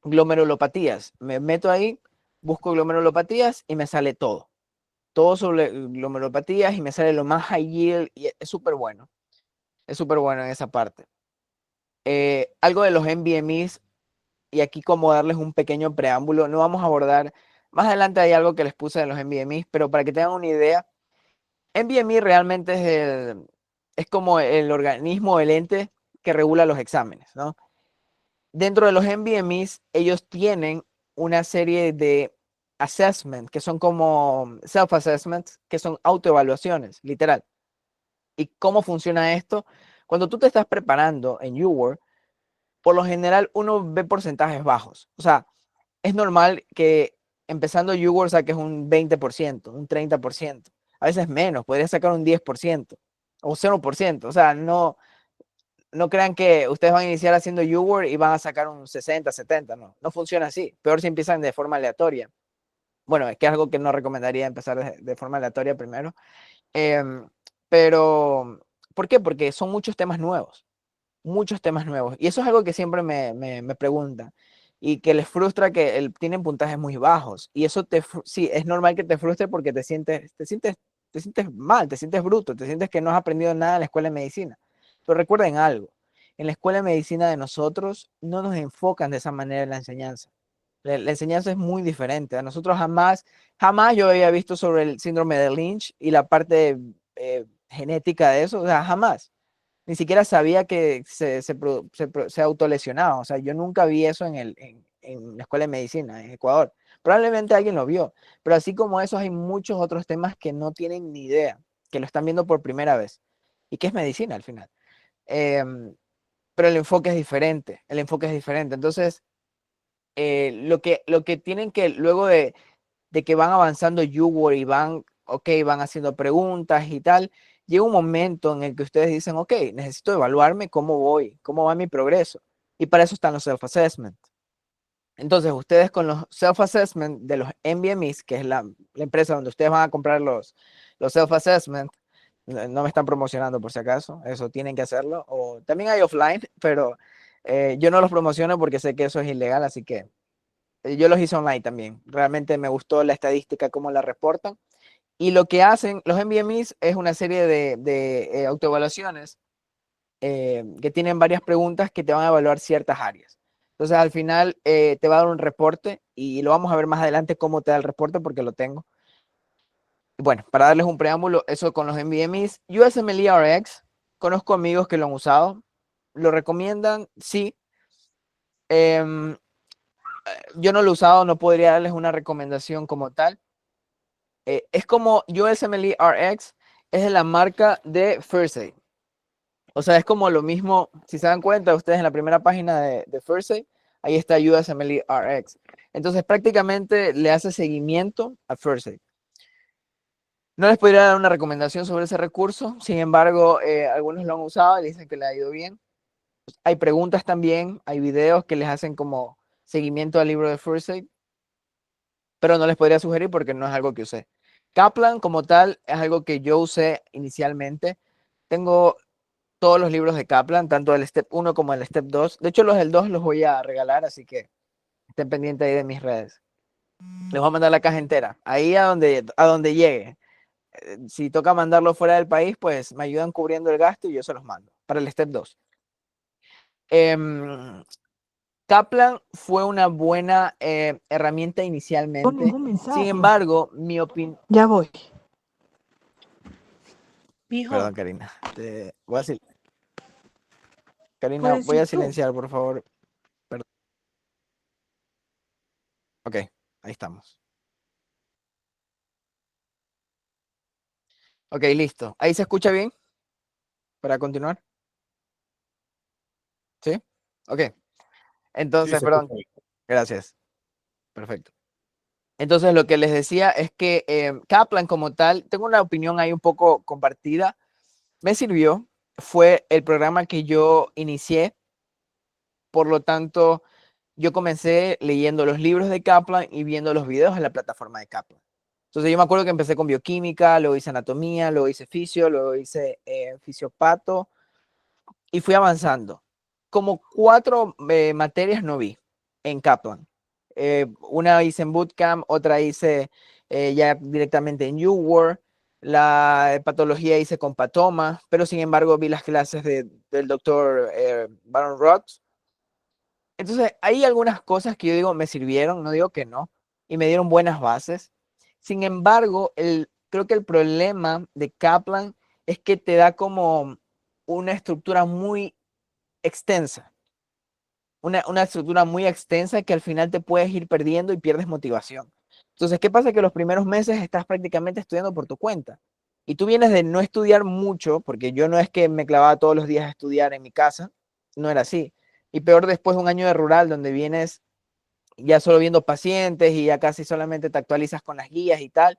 glomerulopatías. Me meto ahí, busco glomerulopatías y me sale todo. Todo sobre glomerulopatías y me sale lo más high yield y es súper bueno. Es súper bueno en esa parte. Algo de los NVMEs y aquí como darles un pequeño preámbulo. No vamos a abordar, más adelante hay algo que les puse de los NVMEs, pero para que tengan una idea, NVMe realmente es como el organismo, el ente que regula los exámenes, ¿no? Dentro de los NVMEs, ellos tienen una serie de assessment, que son como self-assessments, que son autoevaluaciones, literal. ¿Y cómo funciona esto? Cuando tú te estás preparando en YouWork, por lo general uno ve porcentajes bajos. O sea, es normal que empezando YouWork saques un 20%, un 30%, a veces menos, podrías sacar un 10% o 0%. O sea, no crean que ustedes van a iniciar haciendo YouWork y van a sacar un 60, 70, no funciona así. Peor si empiezan de forma aleatoria. Bueno, es que es algo que no recomendaría empezar de forma aleatoria primero. Pero, ¿por qué? Porque son muchos temas nuevos. Y eso es algo que siempre me preguntan y que les frustra que tienen puntajes muy bajos. Y eso sí, es normal que te frustre porque te sientes mal, te sientes bruto, te sientes que no has aprendido nada en la escuela de medicina. Pero recuerden algo, en la escuela de medicina de nosotros no nos enfocan de esa manera en la enseñanza. La enseñanza es muy diferente. A nosotros jamás yo había visto sobre el síndrome de Lynch y la parte genética de eso, o sea, jamás ni siquiera sabía que se autolesionaba. O sea, yo nunca vi eso en la escuela de medicina en Ecuador. Probablemente alguien lo vio, pero así como eso hay muchos otros temas que no tienen ni idea, que lo están viendo por primera vez y que es medicina al final. Pero el enfoque es diferente, el enfoque es diferente. Entonces, lo que tienen que, luego de que van avanzando YouWork y van haciendo preguntas y tal, llega un momento en el que ustedes dicen, ok, necesito evaluarme cómo voy, cómo va mi progreso. Y para eso están los self-assessment. Entonces, ustedes con los self-assessment de los NVMEs, que es la empresa donde ustedes van a comprar los self-assessment, no me están promocionando por si acaso, eso tienen que hacerlo. O también hay offline, pero yo no los promociono porque sé que eso es ilegal, así que yo los hice online también. Realmente me gustó la estadística, cómo la reportan. Y lo que hacen los NVMEs es una serie de autoevaluaciones que tienen varias preguntas que te van a evaluar ciertas áreas. Entonces, al final te va a dar un reporte y lo vamos a ver más adelante cómo te da el reporte porque lo tengo. Bueno, para darles un preámbulo, eso con los NVMEs. USMLE RX, conozco amigos que lo han usado. ¿Lo recomiendan? Sí. Em, yo no lo he usado, no podría darles una recomendación como tal. Es como USMLE RX, es de la marca de First Aid. O sea, es como lo mismo, si se dan cuenta ustedes en la primera página de First Aid, ahí está USMLE RX. Entonces prácticamente le hace seguimiento a First Aid. No les podría dar una recomendación sobre ese recurso, sin embargo, algunos lo han usado y dicen que le ha ido bien. Hay preguntas también, hay videos que les hacen como seguimiento al libro de First Aid, pero no les podría sugerir porque no es algo que usé. Kaplan como tal es algo que yo usé inicialmente. Tengo todos los libros de Kaplan, tanto el Step 1 como el Step 2. De hecho, los del 2 los voy a regalar, así que estén pendientes ahí de mis redes. Les voy a mandar la caja entera, ahí a donde llegue. Si toca mandarlo fuera del país, pues me ayudan cubriendo el gasto y yo se los mando para el Step 2. Kaplan fue una buena herramienta inicialmente. Un Sin mensaje. embargo, mi opinión... Ya voy. Perdón, Hijo, Karina. Karina, puedes voy ir a tú. silenciar, por favor. Perdón. Ok, ahí estamos. Ok, listo. ¿Ahí se escucha bien? Para continuar. Ok, Sí, entonces, se escucha perdón, bien. gracias, perfecto. Entonces, lo que les decía es que Kaplan como tal, tengo una opinión ahí un poco compartida, me sirvió, fue el programa que yo inicié, por lo tanto, yo comencé leyendo los libros de Kaplan y viendo los videos en la plataforma de Kaplan. Entonces yo me acuerdo que empecé con bioquímica, luego hice anatomía, luego hice fisio, luego hice fisiopato y fui avanzando. Como 4 materias no vi en Kaplan. Una hice en Bootcamp, otra hice ya directamente en UWorld, la patología hice con Patoma, pero sin embargo vi las clases del doctor Baron Rotz. Entonces, hay algunas cosas que yo digo me sirvieron, no digo que no, y me dieron buenas bases. Sin embargo, creo que el problema de Kaplan es que te da como una estructura muy extensa, una estructura muy extensa que al final te puedes ir perdiendo y pierdes motivación. Entonces, ¿qué pasa? Que los primeros meses estás prácticamente estudiando por tu cuenta. Y tú vienes de no estudiar mucho, porque yo no es que me clavaba todos los días a estudiar en mi casa, no era así. Y peor después de un año de rural donde vienes ya solo viendo pacientes y ya casi solamente te actualizas con las guías y tal.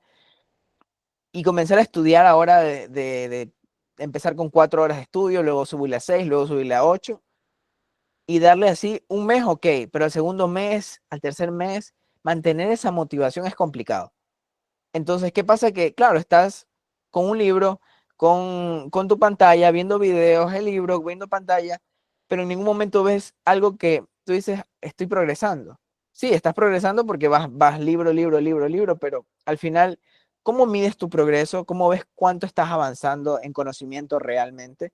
Y comenzar a estudiar ahora de empezar con 4 horas de estudio, luego subirle a 6, luego subirle a 8 y darle así un mes, ok, pero al segundo mes, al tercer mes, mantener esa motivación es complicado. Entonces, ¿qué pasa? Que, claro, estás con un libro, con tu pantalla, viendo videos, el libro, viendo pantalla, pero en ningún momento ves algo que tú dices, estoy progresando. Sí, estás progresando porque vas libro, libro, libro, libro, pero al final, ¿cómo mides tu progreso? ¿Cómo ves cuánto estás avanzando en conocimiento realmente?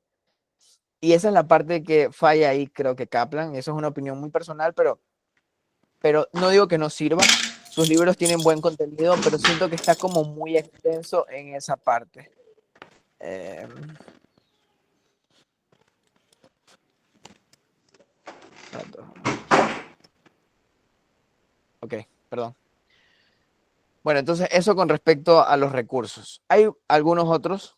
Y esa es la parte que falla ahí, creo que Kaplan. Eso es una opinión muy personal, pero no digo que no sirva. Sus libros tienen buen contenido, pero siento que está como muy extenso en esa parte. Eh, ok, perdón. Bueno, entonces eso con respecto a los recursos. Hay algunos otros,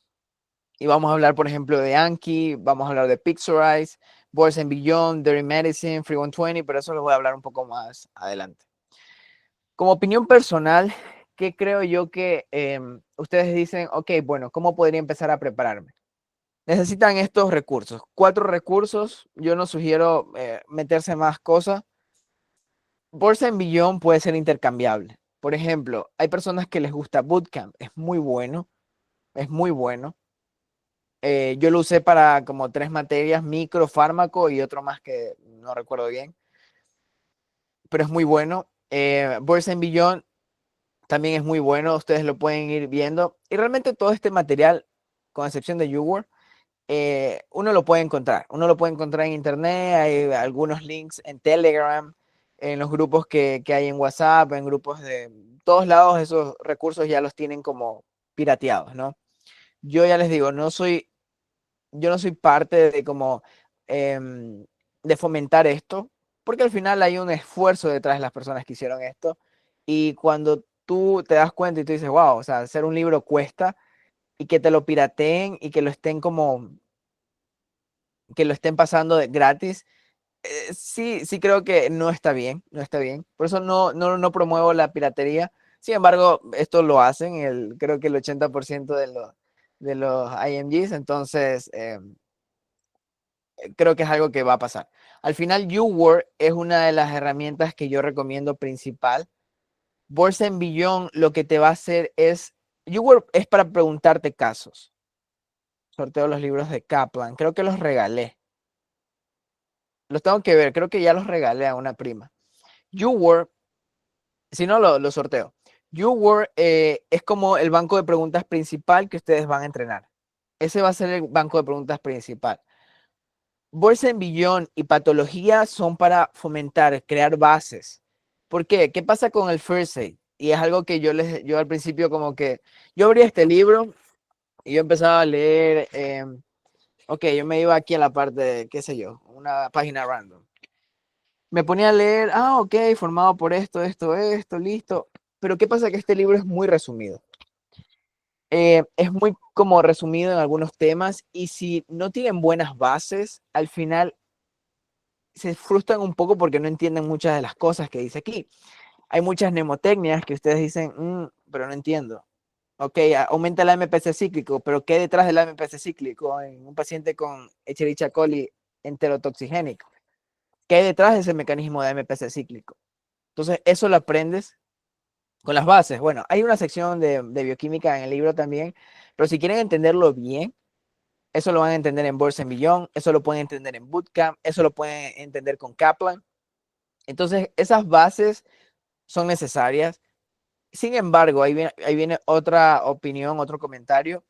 y vamos a hablar, por ejemplo, de Anki, vamos a hablar de Pixorize, Boys and Beyond, Dirty Medicine, Free 120, pero eso lo voy a hablar un poco más adelante. Como opinión personal, ¿qué creo yo que ustedes dicen? Ok, bueno, ¿cómo podría empezar a prepararme? Necesitan estos recursos, 4 recursos. Yo no sugiero meterse más cosas. Bolsa en billón puede ser intercambiable. Por ejemplo, hay personas que les gusta Bootcamp, es muy bueno, es muy bueno. Yo lo usé para como 3 materias, micro, fármaco y otro más que no recuerdo bien, pero es muy bueno. Bolsa en billón también es muy bueno, ustedes lo pueden ir viendo. Y realmente todo este material, con excepción de YouWorld, uno lo puede encontrar. Uno lo puede encontrar en internet, hay algunos links en Telegram, en los grupos que hay en WhatsApp, en grupos de todos lados, esos recursos ya los tienen como pirateados, ¿no? Yo ya les digo, yo no soy parte de como de fomentar esto, porque al final hay un esfuerzo detrás de las personas que hicieron esto, y cuando tú te das cuenta y tú dices, wow, o sea, hacer un libro cuesta, y que te lo pirateen y que lo estén como que lo estén pasando gratis, sí, sí creo que no está bien, no está bien. Por eso no promuevo la piratería. Sin embargo, esto lo hacen, creo que el 80% de los IMGs, entonces creo que es algo que va a pasar. Al final, YouWorld es una de las herramientas que yo recomiendo principal. Bolsa en Billón lo que te va a hacer es, YouWorld es para preguntarte casos. Sorteo los libros de Kaplan, creo que los regalé. Los tengo que ver, creo que ya los regalé a una prima. YouWorld, si no lo sorteo. YouWorld es como el banco de preguntas principal que ustedes van a entrenar. Ese va a ser el banco de preguntas principal. Bolsa en billón y patología son para fomentar, crear bases. ¿Por qué? ¿Qué pasa con el first aid? Y es algo que yo al principio como que, yo abría este libro y yo empezaba a leer, ok, yo me iba aquí a la parte de, qué sé yo, una página random. Me ponía a leer, ok, formado por esto, listo. Pero ¿qué pasa? Que este libro es muy resumido. Es muy como resumido en algunos temas y si no tienen buenas bases, al final se frustran un poco porque no entienden muchas de las cosas que dice aquí. Hay muchas mnemotecnias que ustedes dicen, pero no entiendo. Ok, aumenta el AMPC cíclico, pero ¿qué detrás del AMPC cíclico en un paciente con Escherichia coli enterotoxigénico? ¿Qué hay detrás de ese mecanismo de AMPC cíclico? Entonces, eso lo aprendes con las bases. Bueno, hay una sección de bioquímica en el libro también, pero si quieren entenderlo bien, eso lo van a entender en Bourse Beyond, eso lo pueden entender en Bootcamp, eso lo pueden entender con Kaplan. Entonces, esas bases son necesarias. Sin embargo, ahí viene otra opinión, otro comentario.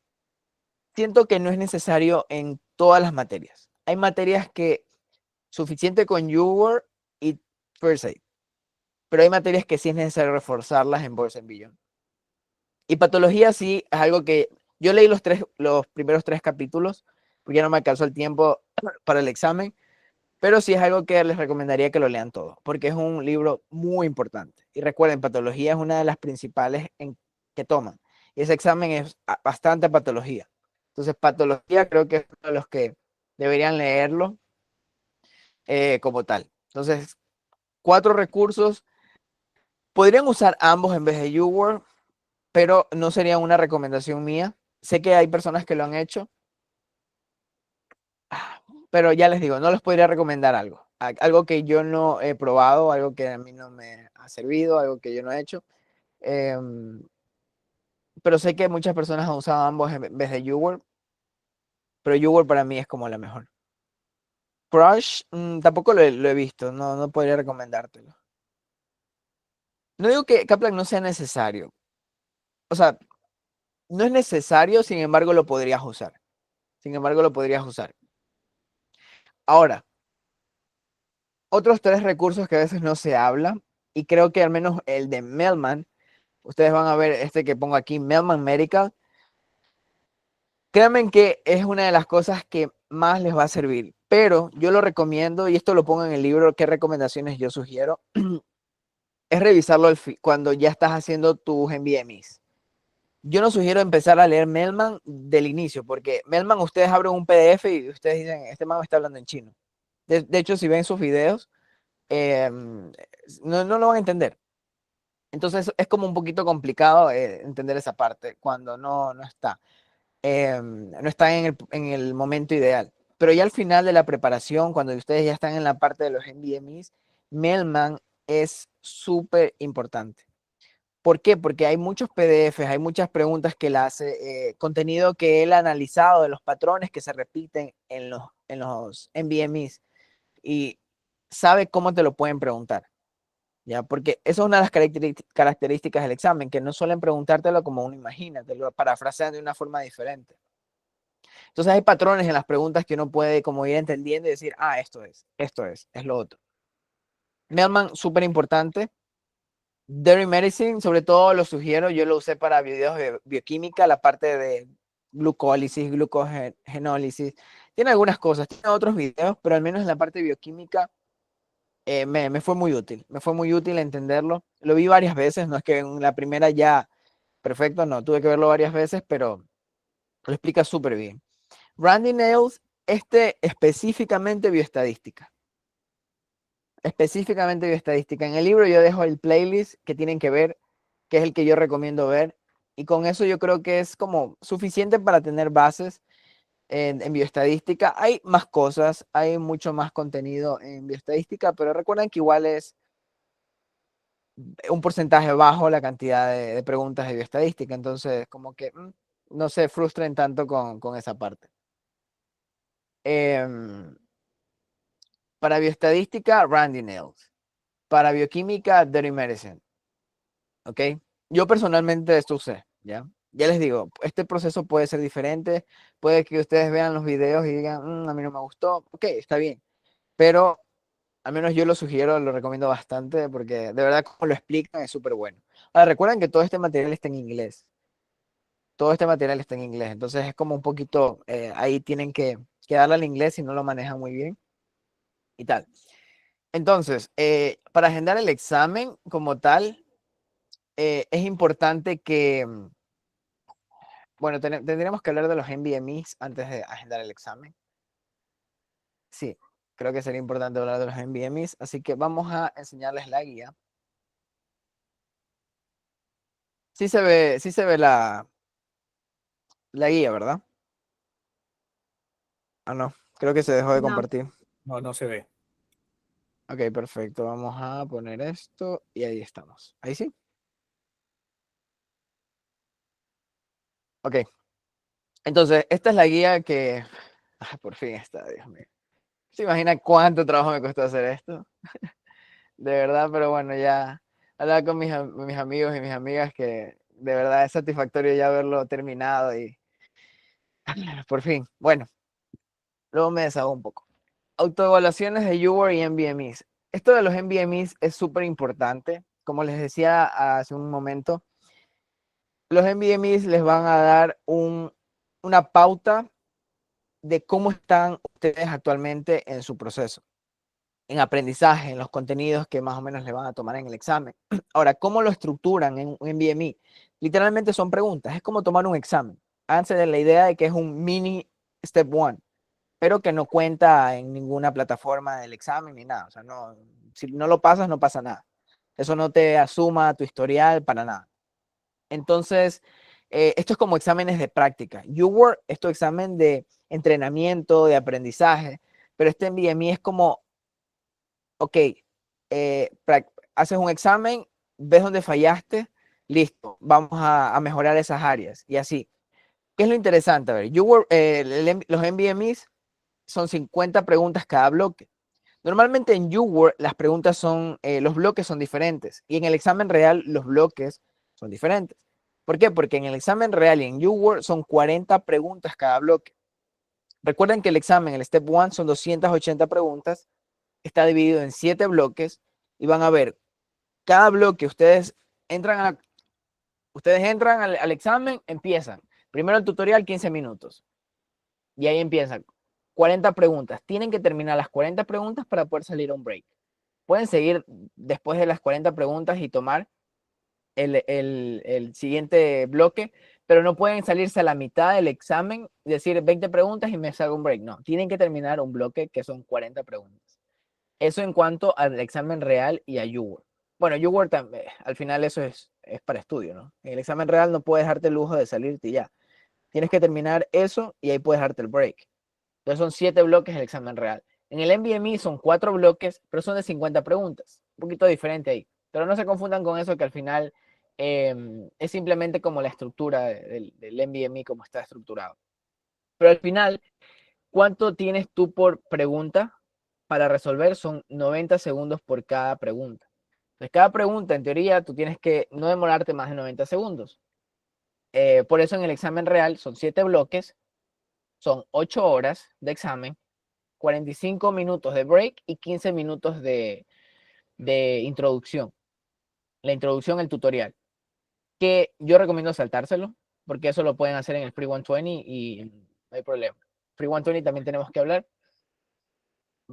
Siento que no es necesario en todas las materias. Hay materias que suficiente con YouWord y First Aid, pero hay materias que sí es necesario reforzarlas en Bourse Beyond. Y patología sí es algo que yo leí los primeros 3 capítulos, porque ya no me alcanzó el tiempo para el examen, pero sí es algo que les recomendaría que lo lean todo, porque es un libro muy importante. Y recuerden, patología es una de las principales que toman. Y ese examen es bastante patología. Entonces, patología creo que es uno de los que deberían leerlo como tal. Entonces, 4 recursos. Podrían usar ambos en vez de YouWord, pero no sería una recomendación mía. Sé que hay personas que lo han hecho, pero ya les digo, no les podría recomendar algo. Algo que yo no he probado, algo que a mí no me ha servido, algo que yo no he hecho. Pero sé que muchas personas han usado ambos en vez de YouWord, pero YouWord para mí es como la mejor. Crush, tampoco lo he visto, no podría recomendártelo. No digo que Kaplan no sea necesario. O sea, no es necesario, sin embargo lo podrías usar. Sin embargo lo podrías usar. Ahora, otros 3 recursos que a veces no se habla, y creo que al menos el de Melman, ustedes van a ver este que pongo aquí, Melman Medical. Créanme que es una de las cosas que más les va a servir, pero yo lo recomiendo, y esto lo pongo en el libro, qué recomendaciones yo sugiero, es revisarlo cuando ya estás haciendo tus NBMIs. Yo no sugiero empezar a leer Melman del inicio, porque Melman ustedes abren un PDF y ustedes dicen, este man está hablando en chino. De hecho, si ven sus videos, no lo van a entender. Entonces es como un poquito complicado entender esa parte cuando no está. No está en el momento ideal. Pero ya al final de la preparación, cuando ustedes ya están en la parte de los NBMEs, Melman es súper importante. ¿Por qué? Porque hay muchos PDFs, hay muchas preguntas que él hace, contenido que él ha analizado de los patrones que se repiten en los NBMEs y sabe cómo te lo pueden preguntar. ¿Ya? Porque esa es una de las características del examen, que no suelen preguntártelo como uno imagina, te lo parafrasean de una forma diferente. Entonces hay patrones en las preguntas que uno puede como ir entendiendo y decir, esto es lo otro. Melman, súper importante. Dirty Medicine, sobre todo lo sugiero, yo lo usé para videos de bioquímica, la parte de glucólisis, glucogenólisis. Tiene algunas cosas, tiene otros videos, pero al menos en la parte de bioquímica me fue muy útil. Me fue muy útil entenderlo. Lo vi varias veces, no es que en la primera ya perfecto, no, tuve que verlo varias veces, pero lo explica súper bien. Randy Nails, específicamente bioestadística. Específicamente bioestadística. En el libro yo dejo el playlist que tienen que ver, que es el que yo recomiendo ver. Y con eso yo creo que es como suficiente para tener bases en bioestadística. Hay más cosas, hay mucho más contenido en bioestadística, pero recuerden que igual es un porcentaje bajo la cantidad de preguntas de bioestadística. Entonces, como que no se frustren tanto con esa parte. Em, para bioestadística, Randy Nails. Para bioquímica, Dirty Medicine. ¿Ok? Yo personalmente esto usé, ¿ya? Ya les digo, este proceso puede ser diferente. Puede que ustedes vean los videos y digan, a mí no me gustó. Ok, está bien. Pero al menos yo lo sugiero, lo recomiendo bastante porque de verdad como lo explican es súper bueno. Ahora, recuerden que todo este material está en inglés. Todo este material está en inglés. Entonces es como un poquito, ahí tienen que darle al inglés si no lo manejan muy bien y tal. Entonces, para agendar el examen como tal, es importante que, bueno, tendríamos que hablar de los NBMEs antes de agendar el examen. Sí. creo que sería importante hablar de los NVMEs, así que vamos a enseñarles la guía. Sí se ve la guía, ¿verdad? Ah, no, creo que se dejó de No. compartir. No, no se ve. Ok, perfecto. Vamos a poner esto y ahí estamos. Ahí sí. Ok, entonces esta es la guía que... Ah, por fin está, Dios mío. ¿Se imagina cuánto trabajo me costó hacer esto? De verdad, pero bueno, ya hablaba con mis amigos y mis amigas que de verdad es satisfactorio ya haberlo terminado y por fin. Bueno, luego me desahogo un poco. Autoevaluaciones de UWOR y NVMEs. Esto de los NVMEs es súper importante. Como les decía hace un momento, los NVMEs les van a dar una pauta de cómo están ustedes actualmente en su proceso, en aprendizaje, en los contenidos que más o menos le van a tomar en el examen. Ahora, ¿cómo lo estructuran en un NVMe? Literalmente son preguntas, es como tomar un examen. Háganse de la idea de que es un mini step one, pero que no cuenta en ninguna plataforma del examen ni nada. O sea, no, si no lo pasas, no pasa nada. Eso no te asuma tu historial para nada. Entonces, esto es como exámenes de práctica. UWOR, esto es examen de entrenamiento, de aprendizaje, pero este NVMe es como, ok, haces un examen, ves dónde fallaste, listo, vamos a mejorar esas áreas y así. ¿Qué es lo interesante? A ver, los NVMEs son 50 preguntas cada bloque. Normalmente en UWOR las preguntas son, los bloques son diferentes y en el examen real los bloques son diferentes. ¿Por qué? Porque en el examen real y en UWOR son 40 preguntas cada bloque. Recuerden que el examen, el Step 1, son 280 preguntas, está dividido en 7 bloques y van a ver, cada bloque ustedes entran al examen, empiezan. Primero el tutorial, 15 minutos. Y ahí empiezan. 40 preguntas. Tienen que terminar las 40 preguntas para poder salir a un break. Pueden seguir después de las 40 preguntas y tomar el siguiente bloque, pero no pueden salirse a la mitad del examen, decir 20 preguntas y me salgo un break. No, tienen que terminar un bloque que son 40 preguntas. Eso en cuanto al examen real y a UWOR. Bueno, UWOR también, al final eso es para estudio, ¿no? En el examen real no puedes darte el lujo de salirte y ya. Tienes que terminar eso y ahí puedes darte el break. Entonces son 7 bloques el examen real. En el NVMe son 4 bloques, pero son de 50 preguntas. Un poquito diferente ahí. Pero no se confundan con eso que al final es simplemente como la estructura del NVMe, como está estructurado. Pero al final, ¿cuánto tienes tú por pregunta para resolver? Son 90 segundos por cada pregunta. Entonces, cada pregunta, en teoría, tú tienes que no demorarte más de 90 segundos. Por eso en el examen real son 7 bloques, son 8 horas de examen, 45 minutos de break y 15 minutos de introducción. La introducción, el tutorial. Que yo recomiendo saltárselo, porque eso lo pueden hacer en el Free 120 y no hay problema. Free 120 también tenemos que hablar,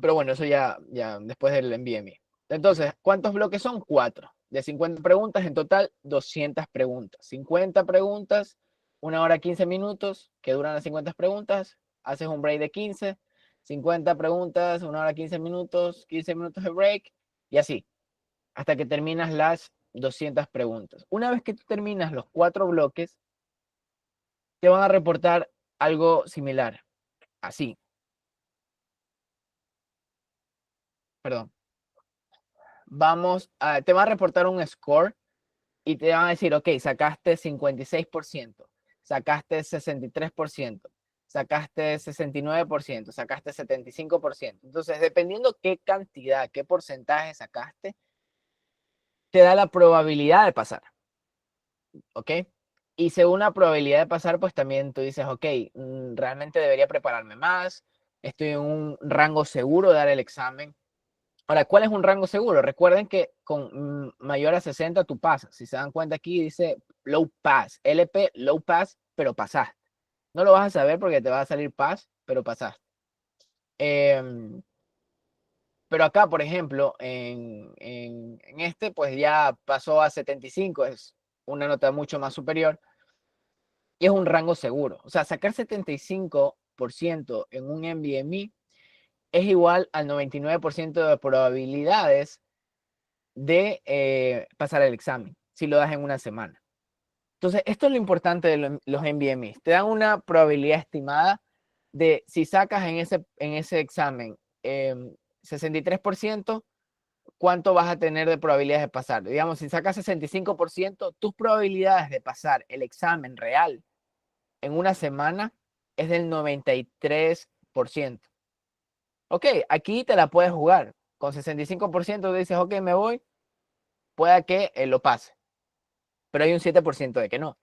pero bueno, eso ya después del NVMe. Entonces, ¿cuántos bloques son? 4. De 50 preguntas, en total 200 preguntas. 50 preguntas, 1 hora 15 minutos, que duran las 50 preguntas, haces un break de 15, 50 preguntas, 1 hora 15 minutos, 15 minutos de break, y así, hasta que terminas las 200 preguntas. Una vez que tú terminas los 4 bloques, te van a reportar algo similar, así, perdón. Te va a reportar un score y te van a decir, ok, sacaste 56%, sacaste 63%, sacaste 69%, sacaste 75%. Entonces, dependiendo qué cantidad, qué porcentaje sacaste, te da la probabilidad de pasar, ¿ok? Y según la probabilidad de pasar, pues también tú dices, ok, realmente debería prepararme más, estoy en un rango seguro de dar el examen. Ahora, ¿cuál es un rango seguro? Recuerden que con mayor a 60 tú pasas. Si se dan cuenta aquí dice low pass, LP, low pass, pero pasaste. No lo vas a saber porque te va a salir pass, pero pasaste. Pero acá, por ejemplo, en este, pues ya pasó a 75, es una nota mucho más superior y es un rango seguro. O sea, sacar 75% en un NVMe es igual al 99% de probabilidades de pasar el examen, si lo das en una semana. Entonces, esto es lo importante de los NBMEs. Te dan una probabilidad estimada de si sacas en ese examen 63%, cuánto vas a tener de probabilidades de pasar. Digamos, si sacas 65%, tus probabilidades de pasar el examen real en una semana es del 93%. Ok, aquí te la puedes jugar. Con 65% dices, ok, me voy, pueda que lo pase. Pero hay un 7% de que no.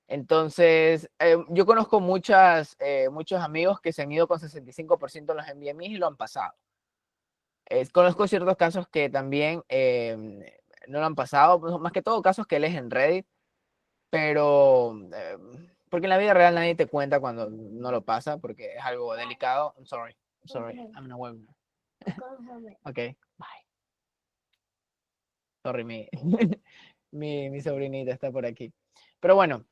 Entonces, yo conozco muchos amigos que se han ido con 65% en los NBMEs y lo han pasado. Conozco ciertos casos que también no lo han pasado, pues, más que todo casos que lees en Reddit, pero porque en la vida real nadie te cuenta cuando no lo pasa, porque es algo delicado. I'm sorry, I'm in a webinar. Ok, bye. Sorry, mi sobrinita está por aquí. Pero bueno,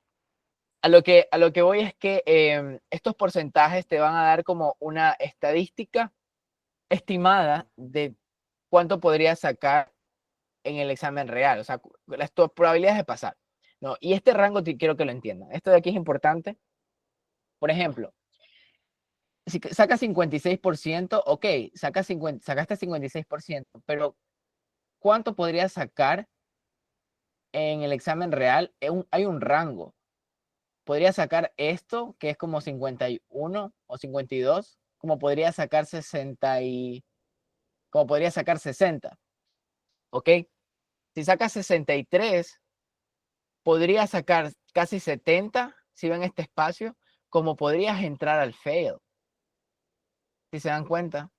a lo que voy es que estos porcentajes te van a dar como una estadística estimada de cuánto podrías sacar en el examen real, o sea, las probabilidades de pasar, ¿no? Y este rango quiero que lo entiendan. Esto de aquí es importante. Por ejemplo, si sacas 56%, ok, sacaste 56%, pero ¿cuánto podrías sacar en el examen real? Hay un rango. Podría sacar esto, que es como 51 o 52, como podría sacar 60 como podría sacar 60, ¿ok? Si sacas 63, podría sacar casi 70, si ven este espacio, como podrías entrar al fail. Si se dan cuenta,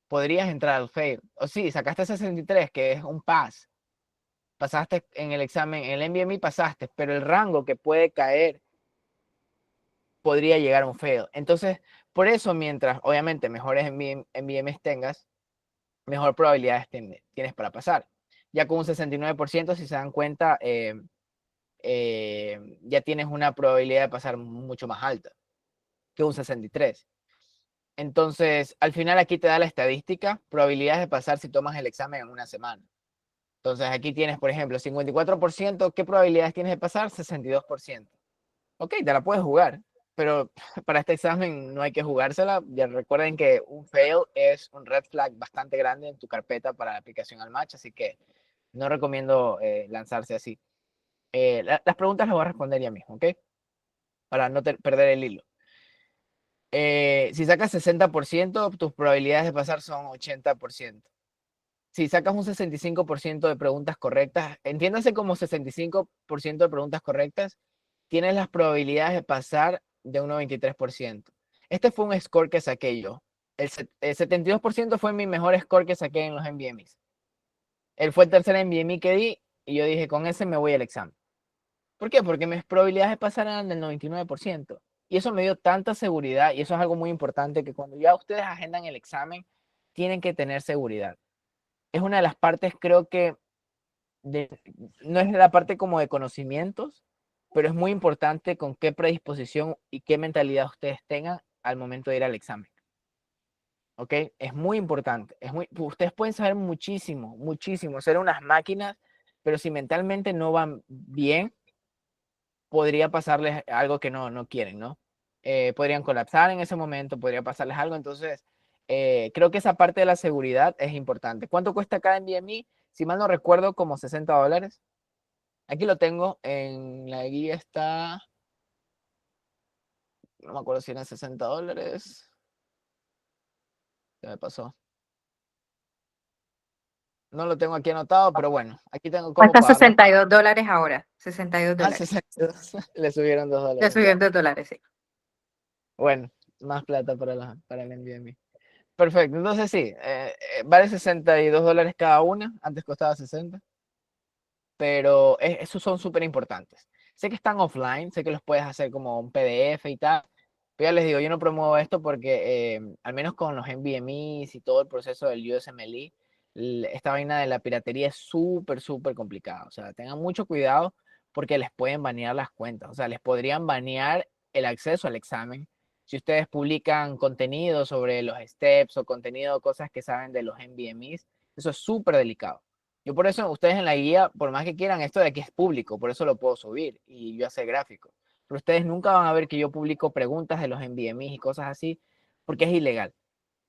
podrías entrar al fail. O sí, sacaste 63, que es un pass. Pasaste en el examen, en el NBME pasaste, pero el rango que puede caer podría llegar a un fail. Entonces, por eso, mientras obviamente mejores NBMEs tengas, mejor probabilidades tienes para pasar. Ya con un 69%, si se dan cuenta, ya tienes una probabilidad de pasar mucho más alta que un 63. Entonces, al final aquí te da la estadística, probabilidades de pasar si tomas el examen en una semana. Entonces, aquí tienes, por ejemplo, 54%, ¿qué probabilidades tienes de pasar? 62%. Ok, te la puedes jugar, pero para este examen no hay que jugársela. Ya recuerden que un fail es un red flag bastante grande en tu carpeta para la aplicación al match, así que no recomiendo lanzarse así. Las preguntas las voy a responder ya mismo, ¿ok? Para no perder el hilo. Si sacas 60%, tus probabilidades de pasar son 80%. Si sacas un 65% de preguntas correctas, entiéndase como 65% de preguntas correctas, tienes las probabilidades de pasar de un 93%. Este fue un score que saqué yo. El 72% fue mi mejor score que saqué en los NBMEs. Él fue el tercer NBME que di y yo dije, con ese me voy al examen. ¿Por qué? Porque mis probabilidades de pasar eran del 99%. Y eso me dio tanta seguridad, y eso es algo muy importante, que cuando ya ustedes agendan el examen, tienen que tener seguridad. Es una de las partes, creo que, no es la parte como de conocimientos, pero es muy importante con qué predisposición y qué mentalidad ustedes tengan al momento de ir al examen. ¿Ok? Es muy importante. Ustedes pueden saber muchísimo, muchísimo, ser unas máquinas, pero si mentalmente no van bien, podría pasarles algo que no quieren, ¿no? Podrían colapsar en ese momento, podría pasarles algo. Entonces, creo que esa parte de la seguridad es importante. ¿Cuánto cuesta cada NVMe? Si mal no recuerdo, como $60. Aquí lo tengo, en la guía está, no me acuerdo si eran $60. ¿Qué me pasó? No lo tengo aquí anotado, pero bueno, aquí tengo cómo Cuesta pagarlo. $62 ahora, $62. 62. Le subieron $2. Le subieron $2, sí. Bueno, más plata para el NVMe. Perfecto, entonces sí, vale $62 cada una, antes costaba 60, pero esos son súper importantes. Sé que están offline, sé que los puedes hacer como un PDF y tal, pero ya les digo, yo no promuevo esto porque al menos con los NVMEs y todo el proceso del USMLE, esta vaina de la piratería es súper, súper complicada. O sea, tengan mucho cuidado porque les pueden banear las cuentas, o sea, les podrían banear el acceso al examen si ustedes publican contenido sobre los steps o contenido, cosas que saben de los NVMEs, eso es súper delicado. Yo por eso, ustedes en la guía, por más que quieran, esto de aquí es público, por eso lo puedo subir y yo hacer gráficos. Pero ustedes nunca van a ver que yo publico preguntas de los NVMEs y cosas así, porque es ilegal.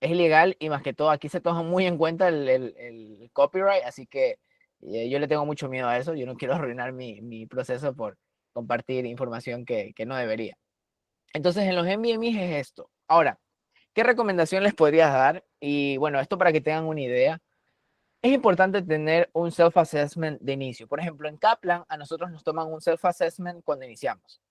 Es ilegal y más que todo aquí se toma muy en cuenta el copyright, así que yo le tengo mucho miedo a eso. Yo no quiero arruinar mi proceso por compartir información que no debería. Entonces en los NVMEs es esto. Ahora, ¿qué recomendación les podrías dar? Y bueno, esto para que tengan una idea. Es importante tener un self-assessment de inicio. Por ejemplo, en Kaplan a nosotros nos toman un self-assessment cuando iniciamos.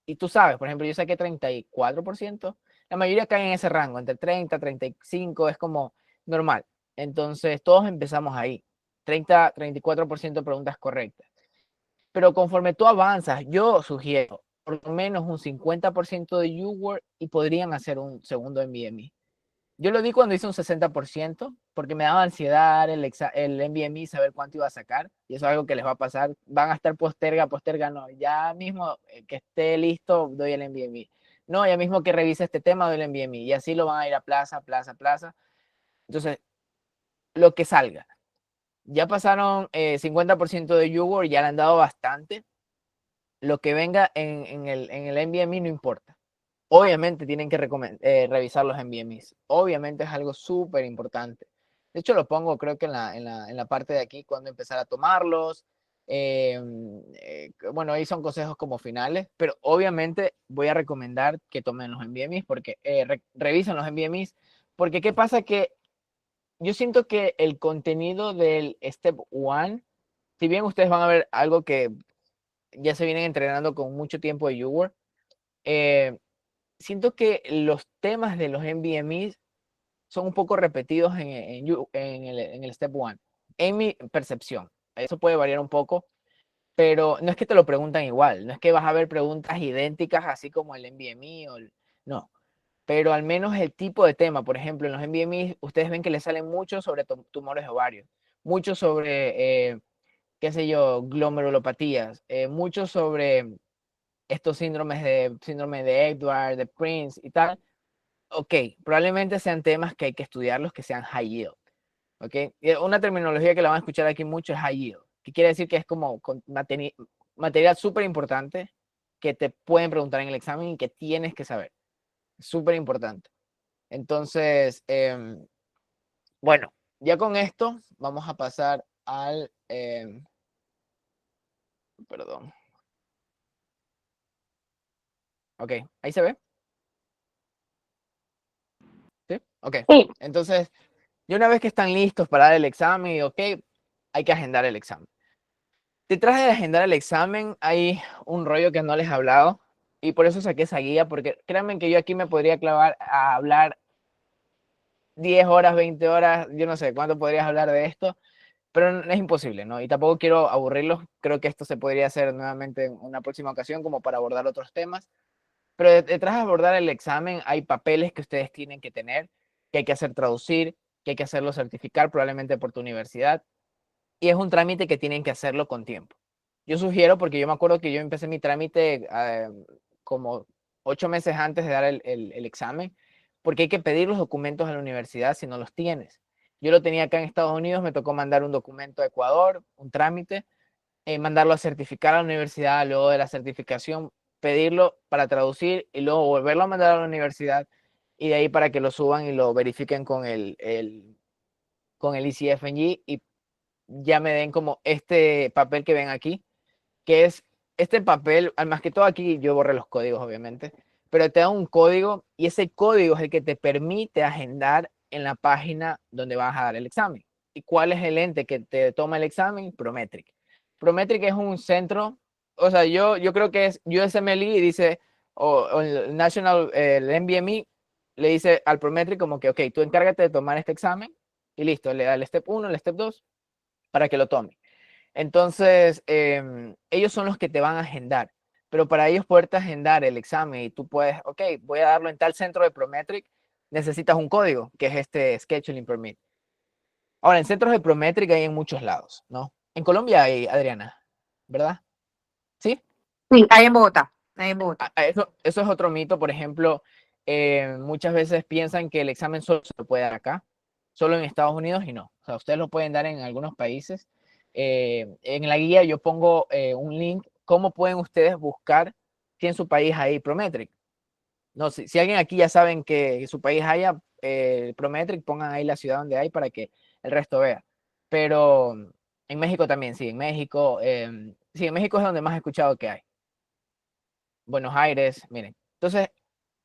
Y tú sabes, por ejemplo, yo saqué 34%, la mayoría caen en ese rango, entre 30 y 35 es como normal. Entonces, todos empezamos ahí, 30-34% de preguntas correctas. Pero conforme tú avanzas, yo sugiero por lo menos un 50% de UWorld y podrían hacer un segundo NVMe. Yo lo di cuando hice un 60%, porque me daba ansiedad el NVMe, saber cuánto iba a sacar, y eso es algo que les va a pasar. Van a estar posterga, no. Ya mismo que esté listo, doy el NVMe. No, ya mismo que revise este tema, doy el NVMe. Y así lo van a ir a plaza. Entonces, lo que salga. Ya pasaron 50% de YouWorld, ya le han dado bastante. Lo que venga en el NVMe no importa. Obviamente tienen que revisar los NVMEs. Obviamente es algo súper importante. De hecho, lo pongo creo que en la parte de aquí, cuando empezar a tomarlos. Bueno, ahí son consejos como finales, pero obviamente voy a recomendar que tomen los NVMEs, porque revisen los NVMEs, porque ¿qué pasa? Que yo siento que el contenido del Step 1, si bien ustedes van a ver algo que ya se vienen entrenando con mucho tiempo de YouWorld, siento que los temas de los NVMEs son un poco repetidos en el Step 1, en mi percepción. Eso puede variar un poco, pero no es que te lo preguntan igual, no es que vas a ver preguntas idénticas así como el NVMe no, pero al menos el tipo de tema, por ejemplo, en los NVMe ustedes ven que les salen mucho sobre tumores de ovario, mucho sobre, qué sé yo, glomerulopatías, mucho sobre estos síndrome de Edwards, de Prince y tal. Ok, probablemente sean temas que hay que estudiarlos que sean high yield. Ok, una terminología que la van a escuchar aquí mucho es high yield, que quiere decir que es como material súper importante que te pueden preguntar en el examen y que tienes que saber. Súper importante. Entonces, bueno, ya con esto vamos a pasar al, perdón. Ok, ahí se ve. ¿Sí? Ok, Sí. entonces, y una vez que están listos para dar el examen, ok, hay que agendar el examen. Detrás de agendar el examen hay un rollo que no les he hablado y por eso saqué esa guía, porque créanme que yo aquí me podría clavar a hablar 10 horas, 20 horas, yo no sé cuánto podrías hablar de esto, pero es imposible, ¿no? Y tampoco quiero aburrirlos, creo que esto se podría hacer nuevamente en una próxima ocasión como para abordar otros temas, pero detrás de abordar el examen hay papeles que ustedes tienen que tener, que hay que hacer traducir, que hay que hacerlo certificar probablemente por tu universidad, y es un trámite que tienen que hacerlo con tiempo. Yo sugiero, porque yo me acuerdo que yo empecé mi trámite como 8 meses antes de dar el examen, porque hay que pedir los documentos a la universidad si no los tienes. Yo lo tenía acá en Estados Unidos, me tocó mandar un documento a Ecuador, un trámite, mandarlo a certificar a la universidad, luego de la certificación pedirlo para traducir y luego volverlo a mandar a la universidad y de ahí para que lo suban y lo verifiquen con el ECFNG y ya me den como este papel que ven aquí, que es este papel, más que todo aquí yo borré los códigos obviamente, pero te da un código y ese código es el que te permite agendar en la página donde vas a dar el examen. ¿Y cuál es el ente que te toma el examen? Prometric. Prometric es un centro, o sea, yo creo que es USMLE y dice, o el National, el NVMe, le dice al Prometric como que, ok, tú encárgate de tomar este examen y listo, le da el step 1, el step 2 para que lo tome. Entonces, ellos son los que te van a agendar, pero para ellos poderte agendar el examen y tú puedes, ok, voy a darlo en tal centro de Prometric, necesitas un código, que es este Scheduling Permit. Ahora, en centros de Prometric hay en muchos lados, ¿no? En Colombia hay, Adriana, ¿verdad? ¿Sí? Sí, hay en Bogotá, hay en Bogotá. Eso es otro mito, por ejemplo, muchas veces piensan que el examen solo se lo puede dar acá, solo en Estados Unidos y no. O sea, ustedes lo pueden dar en algunos países. En la guía yo pongo un link, cómo pueden ustedes buscar si en su país hay Prometric. No, si alguien aquí ya saben que en su país haya Prometric, pongan ahí la ciudad donde hay para que el resto vea. Pero en México también, sí, sí, en México es donde más he escuchado que hay. Buenos Aires, miren. Entonces,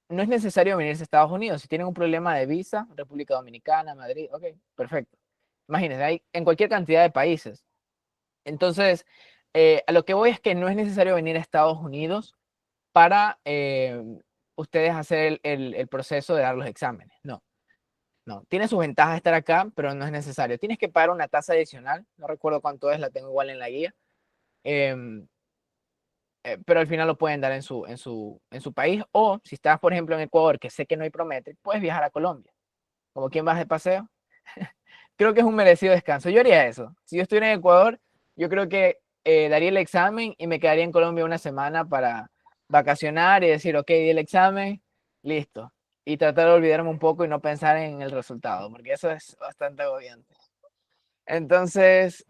no es necesario venirse a Estados Unidos. Si tienen un problema de visa, República Dominicana, Madrid, ok, perfecto. Imagínense, hay en cualquier cantidad de países. Entonces, a lo que voy es que no es necesario venir a Estados Unidos para ustedes hacer el proceso de dar los exámenes. No, no. Tiene sus ventajas estar acá, pero no es necesario. Tienes que pagar una tasa adicional. No recuerdo cuánto es, la tengo igual en la guía. Em, pero al final lo pueden dar en su país. O si estás, por ejemplo, en Ecuador, que sé que no hay Prometric, puedes viajar a Colombia. Como quien vas de paseo. Creo que es un merecido descanso. Yo haría eso. Si yo estuviera en Ecuador, yo creo que daría el examen y me quedaría en Colombia una semana para vacacionar y decir, ok, di el examen, listo. Y tratar de olvidarme un poco y no pensar en el resultado, porque eso es bastante agobiante. Entonces,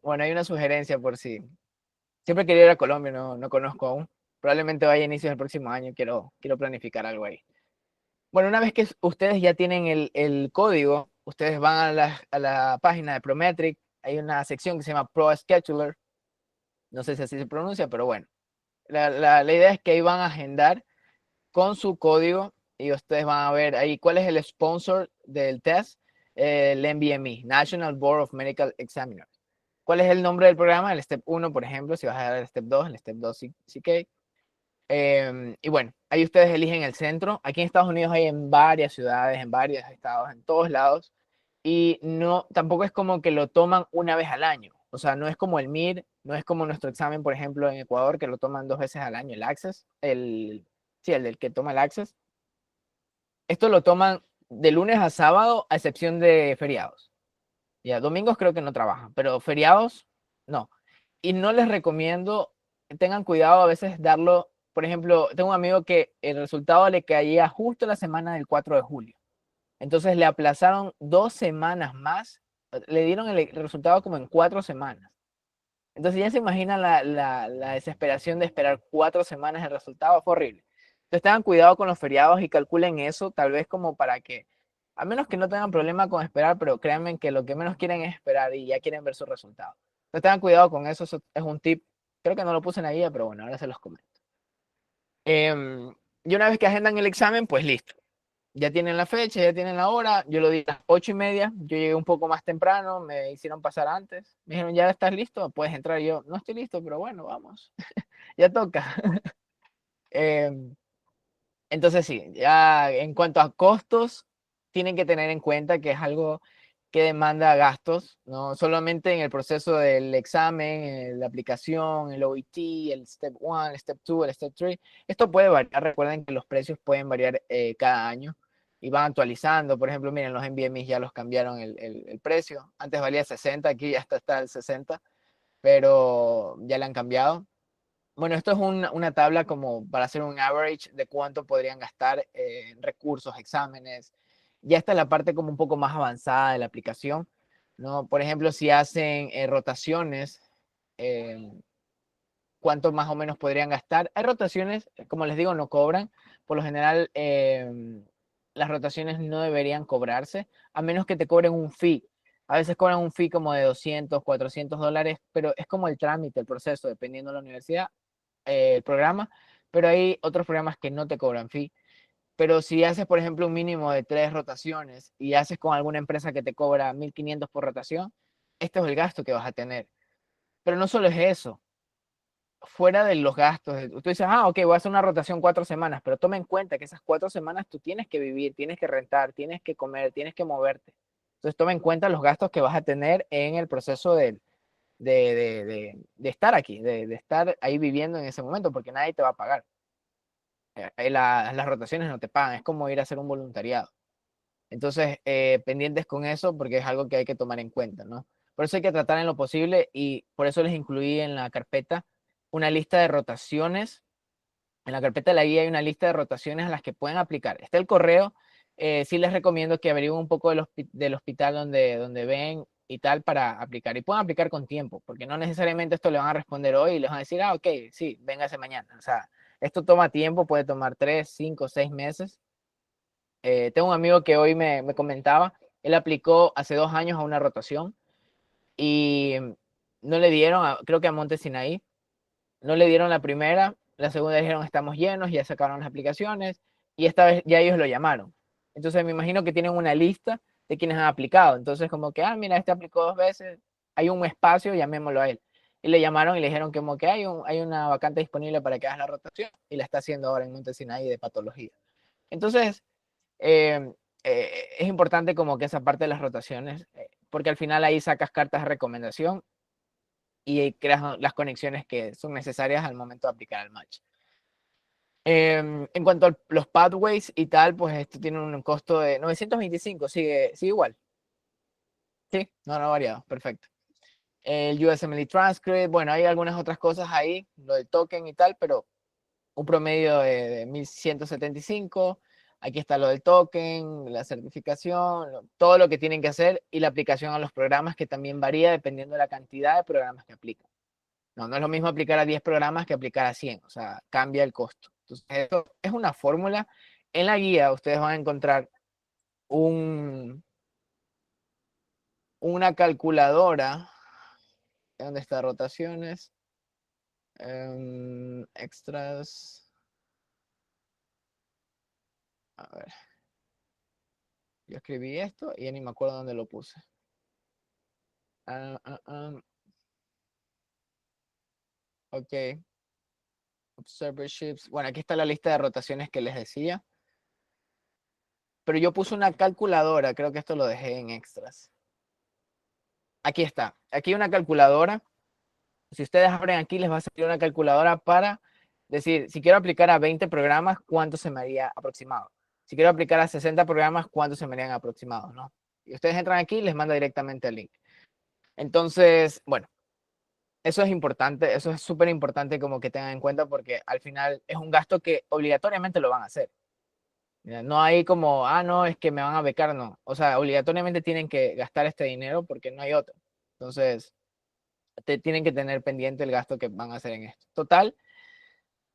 bueno, hay una sugerencia por si. Siempre quería ir a Colombia, no conozco aún. Probablemente vaya a inicios del próximo año, quiero planificar algo ahí. Bueno, una vez que ustedes ya tienen el código, ustedes van a la página de Prometric, hay una sección que se llama Pro Scheduler, no sé si así se pronuncia, pero bueno, la idea es que ahí van a agendar con su código y ustedes van a ver ahí cuál es el sponsor del test, el NBME, National Board of Medical Examiners. ¿Cuál es el nombre del programa? El Step 1, por ejemplo, si vas a dar el Step 2, el Step 2 CK. Y bueno, ahí ustedes eligen el centro. Aquí en Estados Unidos hay en varias ciudades, en varios estados, en todos lados. Y no, tampoco es como que lo toman una vez al año. O sea, no es como el MIR, no es como nuestro examen, por ejemplo, en Ecuador, que lo toman 2 veces al año, el Access, sí, el del que toma el Access. Esto lo toman de lunes a sábado, a excepción de feriados. Ya, domingos creo que no trabajan, pero feriados, no. Y no les recomiendo, tengan cuidado a veces darlo, por ejemplo, tengo un amigo que el resultado le caía justo la semana del 4 de julio. Entonces le aplazaron 2 semanas más, le dieron el resultado como en 4 semanas. Entonces ya se imagina la desesperación de esperar 4 semanas el resultado, fue horrible. Entonces tengan cuidado con los feriados y calculen eso, tal vez como para que, a menos que no tengan problema con esperar, pero créanme que lo que menos quieren es esperar y ya quieren ver su resultado. Entonces tengan cuidado con eso es un tip. Creo que no lo puse en la guía, pero bueno, ahora se los comento. Y una vez que agendan el examen, pues listo. Ya tienen la fecha, ya tienen la hora. Yo lo di a las 8:30. Yo llegué un poco más temprano, me hicieron pasar antes. Me dijeron, ¿ya estás listo? Puedes entrar. Y yo, no estoy listo, pero bueno, vamos. Ya toca. Em, entonces sí, ya en cuanto a costos, tienen que tener en cuenta que es algo que demanda gastos, no solamente en el proceso del examen, en la aplicación, el OET, el Step 1, el Step 2, el Step 3. Esto puede variar, recuerden que los precios pueden variar cada año y van actualizando. Por ejemplo, miren, los NVMe ya los cambiaron el precio. Antes valía 60, aquí ya está el 60, pero ya le han cambiado. Bueno, esto es una tabla como para hacer un average de cuánto podrían gastar en recursos, exámenes. Ya está la parte como un poco más avanzada de la aplicación, ¿no? Por ejemplo, si hacen rotaciones, eh, ¿cuánto más o menos podrían gastar? Hay rotaciones, como les digo, no cobran. Por lo general, las rotaciones no deberían cobrarse, a menos que te cobren un fee. A veces cobran un fee como de 200, $400, pero es como el trámite, el proceso, dependiendo de la universidad el programa, pero hay otros programas que no te cobran fee. Pero si haces, por ejemplo, un mínimo de 3 rotaciones y haces con alguna empresa que te cobra 1.500 por rotación, este es el gasto que vas a tener. Pero no solo es eso, fuera de los gastos, tú dices, ok, voy a hacer una rotación 4 semanas, pero toma en cuenta que esas 4 semanas tú tienes que vivir, tienes que rentar, tienes que comer, tienes que moverte. Entonces toma en cuenta los gastos que vas a tener en el proceso de estar aquí, de estar ahí viviendo en ese momento, porque nadie te va a pagar. Las rotaciones no te pagan, es como ir a hacer un voluntariado. Entonces, pendientes con eso, porque es algo que hay que tomar en cuenta, ¿no? Por eso hay que tratar en lo posible y por eso les incluí en la carpeta una lista de rotaciones En la carpeta de la guía hay una lista de rotaciones a las que pueden aplicar. Está el correo. Sí les recomiendo que averigüen un poco del hospital donde ven y tal para aplicar. Y pueden aplicar con tiempo, porque no necesariamente esto le van a responder hoy y les van a decir, ok, sí, véngase mañana. O sea, esto toma tiempo, puede tomar 3, 5, 6 meses. Tengo un amigo que hoy me comentaba, él aplicó hace 2 años a una rotación y no le dieron, creo que a Monte Sinaí, no le dieron la primera, la segunda dijeron estamos llenos, ya sacaron las aplicaciones y esta vez ya ellos lo llamaron. Entonces me imagino que tienen una lista de quienes han aplicado. Entonces como que, mira, este aplicó 2 veces, hay un espacio, llamémoslo a él. Y le llamaron y le dijeron que como que hay una vacante disponible para que hagas la rotación y la está haciendo ahora en Monte Sinaí de patología. Entonces, eh, es importante como que esa parte de las rotaciones, porque al final ahí sacas cartas de recomendación y creas las conexiones que son necesarias al momento de aplicar el match. En cuanto a los pathways y tal, pues esto tiene un costo de 925, sigue igual. Sí, no ha variado, perfecto. El USMLE transcript, bueno, hay algunas otras cosas ahí, lo del token y tal, pero un promedio de 1175. Aquí está lo del token, la certificación, todo lo que tienen que hacer y la aplicación a los programas, que también varía dependiendo de la cantidad de programas que aplican. No es lo mismo aplicar a 10 programas que aplicar a 100, o sea, cambia el costo. Entonces, esto es una fórmula. En la guía ustedes van a encontrar una calculadora. ¿Dónde está? Rotaciones. Extras. A ver. Yo escribí esto y ya ni me acuerdo dónde lo puse. Ok. Observerships. Bueno, aquí está la lista de rotaciones que les decía. Pero yo puse una calculadora. Creo que esto lo dejé en extras. Aquí está. Aquí hay una calculadora. Si ustedes abren aquí, les va a salir una calculadora para decir, si quiero aplicar a 20 programas, ¿cuánto se me haría aproximado? Si quiero aplicar a 60 programas, ¿cuánto se me harían aproximados? ¿No? Y ustedes entran aquí y les manda directamente el link. Entonces, bueno, eso es importante, eso es súper importante como que tengan en cuenta porque al final es un gasto que obligatoriamente lo van a hacer. No hay como, no, es que me van a becar, no. O sea, obligatoriamente tienen que gastar este dinero porque no hay otro. Entonces, tienen que tener pendiente el gasto que van a hacer en esto. Total,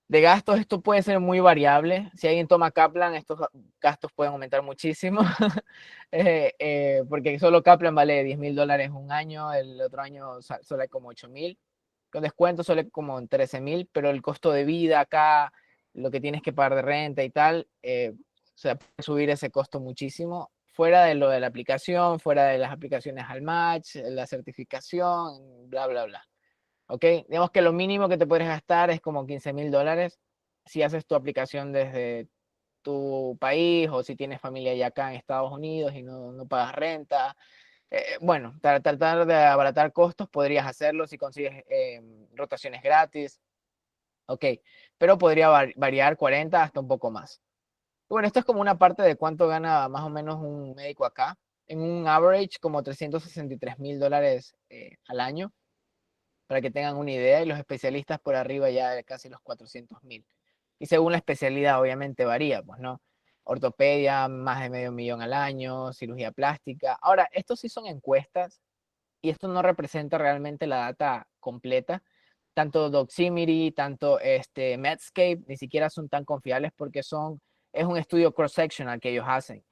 de gastos esto puede ser muy variable. Si alguien toma Kaplan, estos gastos pueden aumentar muchísimo. Porque solo Kaplan vale $10,000 un año, el otro año sale como 8,000. Con descuento sale como 13,000, pero el costo de vida acá, lo que tienes que pagar de renta y tal, o sea, puede subir ese costo muchísimo. Fuera de lo de la aplicación, fuera de las aplicaciones al match, la certificación, bla, bla, bla. ¿Ok? Digamos que lo mínimo que te puedes gastar es como $15,000 si haces tu aplicación desde tu país o si tienes familia ya acá en Estados Unidos y no pagas renta. Bueno, tratar de abaratar costos podrías hacerlo si consigues rotaciones gratis. Ok, pero podría variar 40 hasta un poco más. Bueno, esto es como una parte de cuánto gana más o menos un médico acá. En un average, como $363,000 al año, para que tengan una idea, y los especialistas por arriba ya de casi los 400,000. Y según la especialidad, obviamente varía, pues, ¿no? Ortopedia, más de $500,000 al año, cirugía plástica. Ahora, estos sí son encuestas y esto no representa realmente la data completa. Tanto Doximity, tanto Medscape, ni siquiera son tan confiables porque es un estudio cross-sectional que ellos hacen.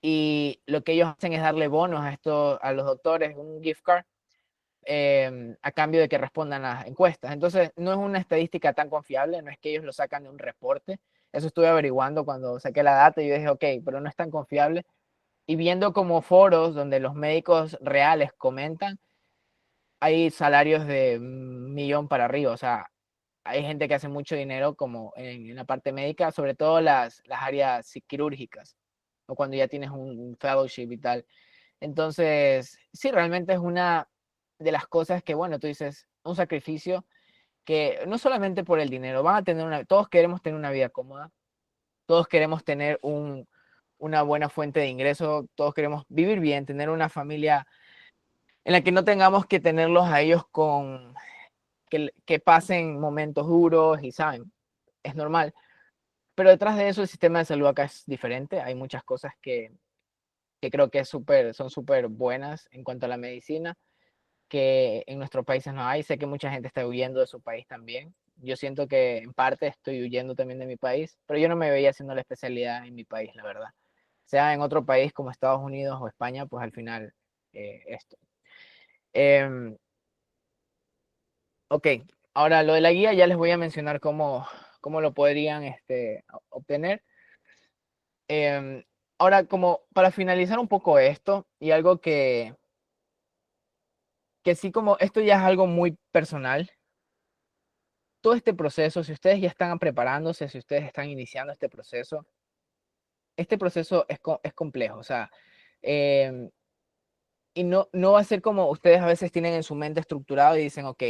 Y lo que ellos hacen es darle bonos a los doctores, un gift card, a cambio de que respondan las encuestas. Entonces, no es una estadística tan confiable, no es que ellos lo sacan de un reporte. Eso estuve averiguando cuando saqué la data y yo dije, ok, pero no es tan confiable. Y viendo como foros donde los médicos reales comentan, hay salarios de 1,000,000 para arriba. O sea, hay gente que hace mucho dinero como en la parte médica, sobre todo las áreas quirúrgicas, o cuando ya tienes un fellowship y tal. Entonces, sí, realmente es una de las cosas que, bueno, tú dices, un sacrificio que no solamente por el dinero, todos queremos tener una vida cómoda, todos queremos tener una buena fuente de ingreso, todos queremos vivir bien, tener una familia en la que no tengamos que tenerlos a ellos que pasen momentos duros y, ¿saben? Es normal. pero detrás de eso el sistema de salud acá es diferente. Hay muchas cosas que creo que son súper buenas en cuanto a la medicina, que en nuestros países no hay. Sé que mucha gente está huyendo de su país también. Yo siento que en parte estoy huyendo también de mi país, pero yo no me veía haciendo la especialidad en mi país, la verdad. Sea en otro país como Estados Unidos o España, pues al final esto. Em, ok, ahora lo de la guía ya les voy a mencionar cómo lo podrían obtener. Em, ahora, como para finalizar un poco esto, y algo que sí, como esto ya es algo muy personal, todo este proceso, si ustedes ya están preparándose, si ustedes están iniciando este proceso es complejo, o sea, em, y no va a ser como ustedes a veces tienen en su mente estructurado y dicen, ok,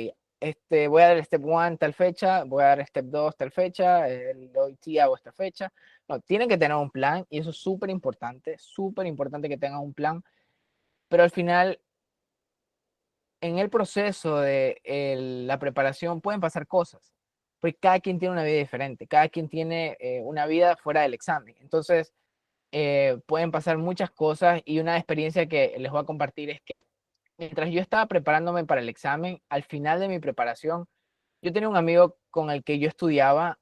voy a dar el step 1 tal fecha, voy a dar el step 2 tal fecha, el OIT hago esta fecha. No, tienen que tener un plan y eso es súper importante que tengan un plan, pero al final, en el proceso de la preparación pueden pasar cosas, porque cada quien tiene una vida diferente, cada quien tiene una vida fuera del examen. Entonces, pueden pasar muchas cosas y una experiencia que les voy a compartir es que mientras yo estaba preparándome para el examen, al final de mi preparación, yo tenía un amigo con el que yo estudiaba,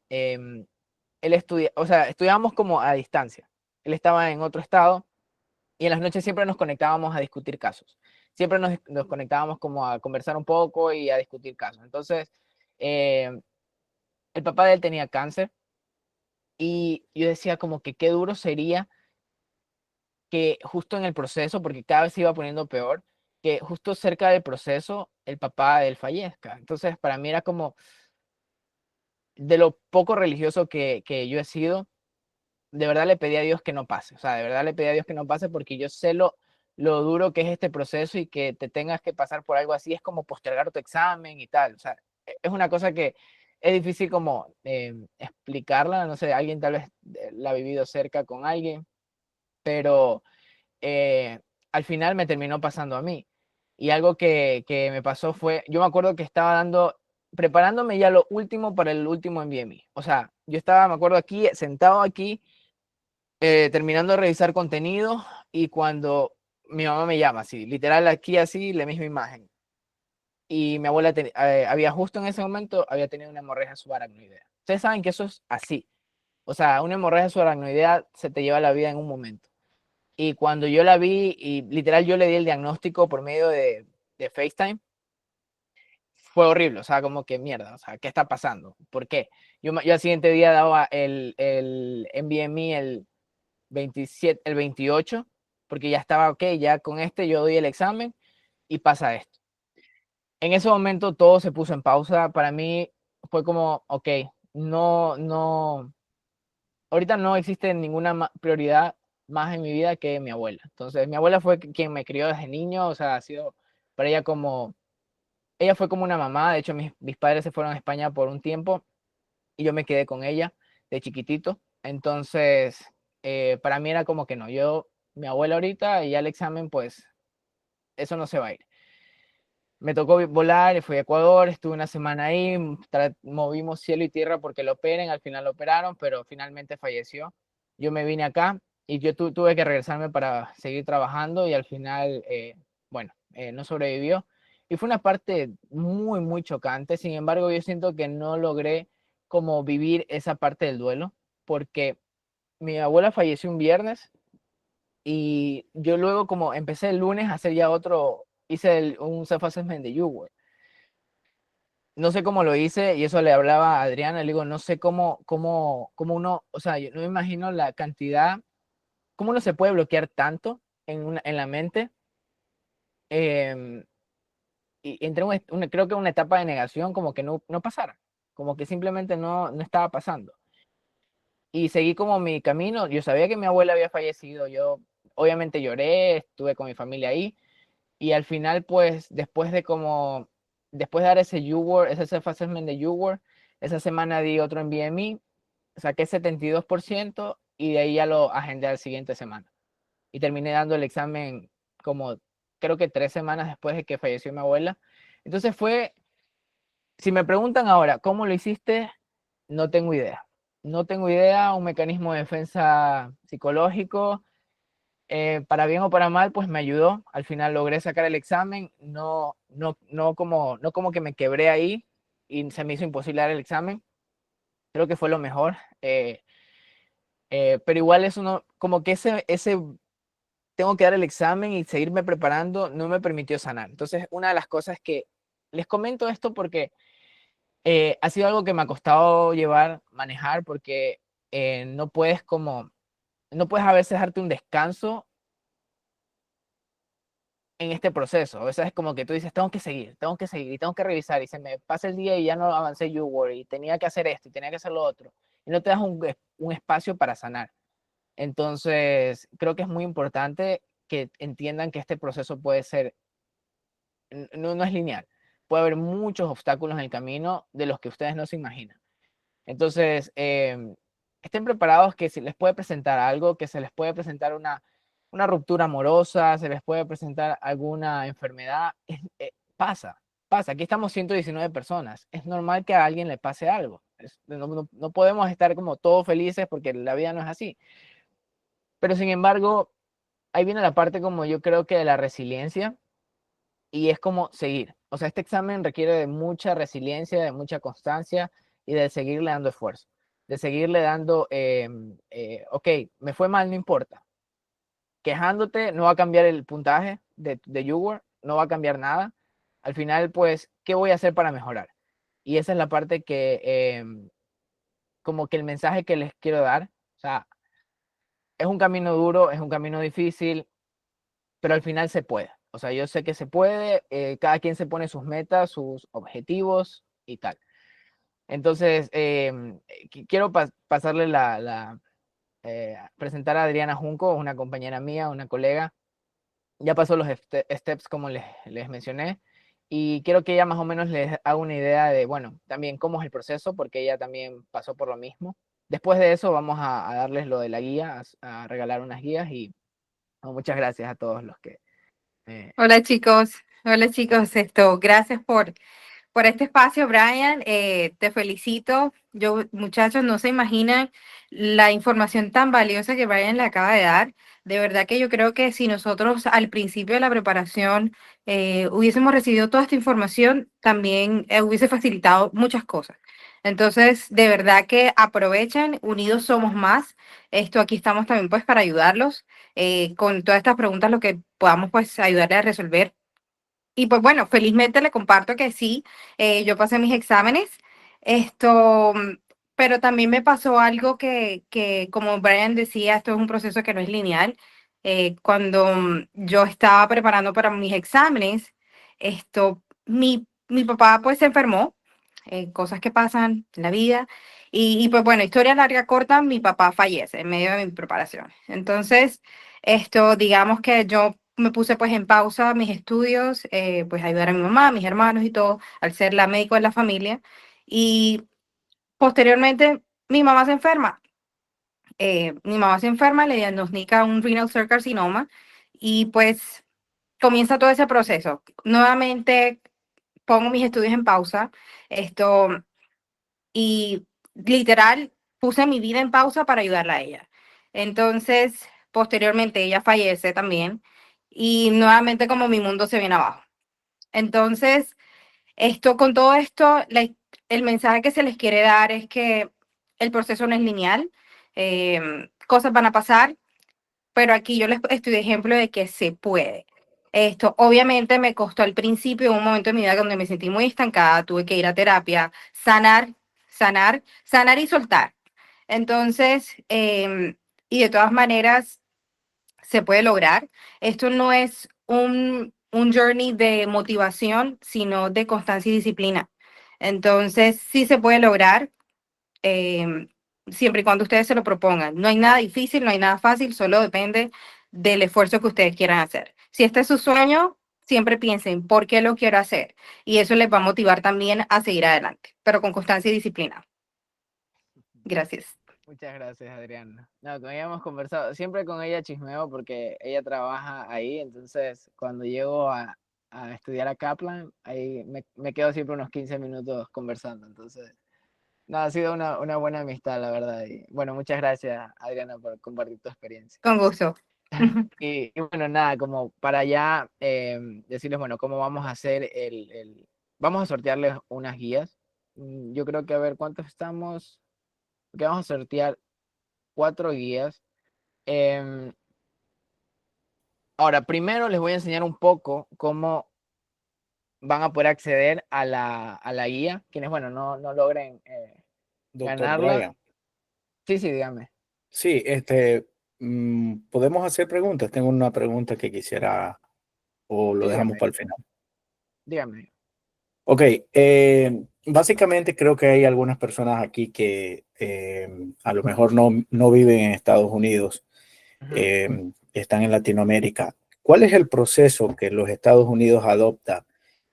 o sea, estudiábamos como a distancia. Él estaba en otro estado y en las noches siempre nos conectábamos a discutir casos. Siempre nos conectábamos como a conversar un poco y a discutir casos. Entonces, eh, el papá de él tenía cáncer y yo decía como que qué duro sería que justo en el proceso, porque cada vez se iba poniendo peor, que justo cerca del proceso el papá de él fallezca. Entonces, para mí era como de lo poco religioso que yo he sido, de verdad le pedí a Dios que no pase. O sea, de verdad le pedí a Dios que no pase porque yo sé lo duro que es este proceso y que te tengas que pasar por algo así es como postergar tu examen y tal. O sea, es una cosa que es difícil como explicarla. No sé, alguien tal vez la ha vivido cerca con alguien, pero al final me terminó pasando a mí. Y algo que me pasó fue, yo me acuerdo que estaba preparándome ya lo último para el último NVMe. O sea, yo estaba, me acuerdo aquí, sentado aquí, terminando de revisar contenido y cuando mi mamá me llama, así, literal aquí así, la misma imagen. Y mi abuela había justo en ese momento, había tenido una hemorragia subaracnoidea. Ustedes saben que eso es así. O sea, una hemorragia subaracnoidea se te lleva la vida en un momento. Y cuando yo la vi, y literal yo le di el diagnóstico por medio de FaceTime, fue horrible, o sea, como que mierda, o sea, ¿qué está pasando? ¿Por qué? Yo al siguiente día daba el NVMe el 27, el 28, porque ya estaba, ok, ya con yo doy el examen y pasa esto. En ese momento todo se puso en pausa, para mí fue como, ok, no, ahorita no existe ninguna prioridad más en mi vida que mi abuela. Entonces, mi abuela fue quien me crió desde niño, o sea, ha sido para ella como, ella fue como una mamá, de hecho mis padres se fueron a España por un tiempo y yo me quedé con ella de chiquitito. Entonces, para mí era como que no, mi abuela ahorita y ya el examen, pues eso no se va a ir. Me tocó volar, fui a Ecuador, estuve una semana ahí, movimos cielo y tierra porque lo operen, al final lo operaron, pero finalmente falleció. Yo me vine acá y yo tuve que regresarme para seguir trabajando y al final, bueno, no sobrevivió. Y fue una parte muy, muy chocante, sin embargo, yo siento que no logré como vivir esa parte del duelo, porque mi abuela falleció un viernes y yo luego como empecé el lunes a hacer ya hice un self-assessment de YouWork. No sé cómo lo hice y eso le hablaba a Adriana, le digo, no sé cómo uno, o sea, yo no me imagino la cantidad, cómo uno se puede bloquear tanto en la mente. em, y entré creo que una etapa de negación como que no pasara, como que simplemente no estaba pasando. Y seguí como mi camino, yo sabía que mi abuela había fallecido, yo obviamente lloré, estuve con mi familia ahí. Y al final, pues, después de dar ese YouWork, ese self-assessment de YouWork, esa semana di otro en BME, saqué 72% y de ahí ya lo agendé al siguiente semana. Y terminé dando el examen como, creo que 3 semanas después de que falleció mi abuela. Entonces si me preguntan ahora, ¿cómo lo hiciste? No tengo idea. no tengo idea, un mecanismo de defensa psicológico, para bien o para mal, pues me ayudó. Al final logré sacar el examen, no como que me quebré ahí y se me hizo imposible dar el examen. Creo que fue lo mejor. Pero igual es uno, como que ese tengo que dar el examen y seguirme preparando no me permitió sanar. Entonces, una de las cosas que les comento esto porque ha sido algo que me ha costado manejar, porque no puedes no puedes a veces darte un descanso en este proceso. A veces es como que tú dices, tengo que seguir y tengo que revisar y se me pasa el día y ya no avancé YouWord y tenía que hacer esto y tenía que hacer lo otro. Y no te das un espacio para sanar. Entonces, creo que es muy importante que entiendan que este proceso puede ser, no es lineal. Puede haber muchos obstáculos en el camino de los que ustedes no se imaginan. Entonces, estén preparados que se les puede presentar algo, que se les puede presentar una ruptura amorosa, se les puede presentar alguna enfermedad. Pasa. Aquí estamos 119 personas. Es normal que a alguien le pase algo. No podemos estar como todos felices porque la vida no es así. Pero sin embargo, ahí viene la parte como yo creo que de la resiliencia y es como seguir. O sea, este examen requiere de mucha resiliencia, de mucha constancia y de seguirle dando esfuerzo, de seguirle dando, ok, me fue mal, no importa. Quejándote no va a cambiar el puntaje de YouWord, no va a cambiar nada. Al final, pues, ¿qué voy a hacer para mejorar? Y esa es la parte que, como que el mensaje que les quiero dar. O sea, es un camino duro, es un camino difícil, pero al final se puede. O sea, yo sé que se puede, cada quien se pone sus metas, sus objetivos y tal. Entonces, quiero pasarle presentar a Adriana Junco, una compañera mía, una colega. Ya pasó los steps como les mencioné y quiero que ella más o menos les haga una idea de, bueno, también cómo es el proceso, porque ella también pasó por lo mismo. Después de eso vamos a darles lo de la guía, a regalar unas guías y muchas gracias a todos los que... Hola chicos, gracias por este espacio, Brian. Te felicito. Muchachos, no se imaginan la información tan valiosa que Brian le acaba de dar. De verdad que yo creo que si nosotros al principio de la preparación hubiésemos recibido toda esta información, también hubiese facilitado muchas cosas. Entonces, de verdad que aprovechen, unidos somos más. Aquí estamos también pues para ayudarlos con todas estas preguntas, lo que podamos pues ayudarle a resolver. Y pues bueno, felizmente le comparto que sí, yo pasé mis exámenes, pero también me pasó algo que, como Brian decía, esto es un proceso que no es lineal. Cuando yo estaba preparando para mis exámenes, mi papá pues se enfermó, cosas que pasan en la vida. Y pues bueno, historia larga, corta, mi papá fallece en medio de mi preparación. Entonces, digamos que yo me puse pues en pausa mis estudios, pues ayudar a mi mamá, a mis hermanos y todo, al ser la médico de la familia. Y posteriormente mi mamá se enferma, le diagnostica un renal cell carcinoma y pues comienza todo ese proceso. Nuevamente pongo mis estudios en pausa, esto, y literal puse mi vida en pausa para ayudarla a ella. Entonces, posteriormente ella fallece también y nuevamente como mi mundo se viene abajo. Entonces, con todo esto, el mensaje que se les quiere dar es que el proceso no es lineal, cosas van a pasar, pero aquí yo les estoy de ejemplo de que se puede. Obviamente me costó al principio, un momento de mi vida donde me sentí muy estancada, tuve que ir a terapia, sanar y soltar. Entonces, y de todas maneras, se puede lograr. Esto no es un journey de motivación, sino de constancia y disciplina. Entonces, sí se puede lograr eh, siempre y cuando ustedes se lo propongan. No hay nada difícil, no hay nada fácil, solo depende del esfuerzo que ustedes quieran hacer. Si este es su sueño, siempre piensen por qué lo quiero hacer y eso les va a motivar también a seguir adelante, pero con constancia y disciplina. Gracias. Muchas gracias, Adriana. No, como habíamos conversado, siempre con ella chismeo porque ella trabaja ahí, entonces cuando llego a estudiar a Kaplan, ahí me quedo siempre unos 15 minutos conversando, entonces No, ha sido una buena amistad, la verdad. Y, bueno, muchas gracias, Adriana, por compartir tu experiencia. Con gusto. Y bueno, nada, como para ya decirles, bueno, cómo vamos a hacer vamos a sortearles unas guías. Yo creo que a ver cuántos estamos, que vamos a sortear 4 guías. Em, Ahora, primero les voy a enseñar un poco cómo van a poder acceder a la guía, quienes, bueno, no logren Doctor ganarla. Brian. Sí, sí, dígame, Sí, podemos hacer preguntas. Tengo una pregunta que quisiera, o sí, lo dejamos dígame, para el final. dígame. Ok, básicamente creo que hay algunas personas aquí que a lo mejor no viven en Estados Unidos, Ujú. están en Latinoamérica. ¿Cuál es el proceso que los Estados Unidos adopta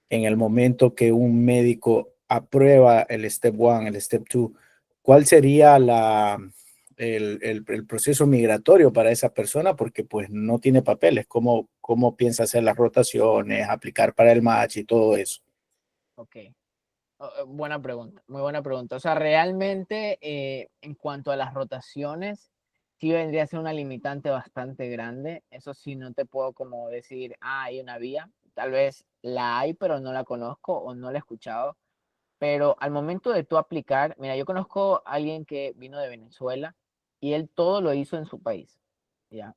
en el momento que un médico aprueba el Step 1, el Step 2? ¿Cuál sería el proceso migratorio para esa persona? Porque pues no tiene papeles. ¿Cómo piensa hacer las rotaciones, aplicar para el match y todo eso? Ok. Buena pregunta, muy buena pregunta. O sea, realmente en cuanto a las rotaciones, sí vendría a ser una limitante bastante grande. Eso sí, no te puedo como decir, hay una vía. Tal vez la hay, pero no la conozco o no la he escuchado. Pero al momento de tú aplicar, mira, yo conozco a alguien que vino de Venezuela y él todo lo hizo en su país. ¿Ya?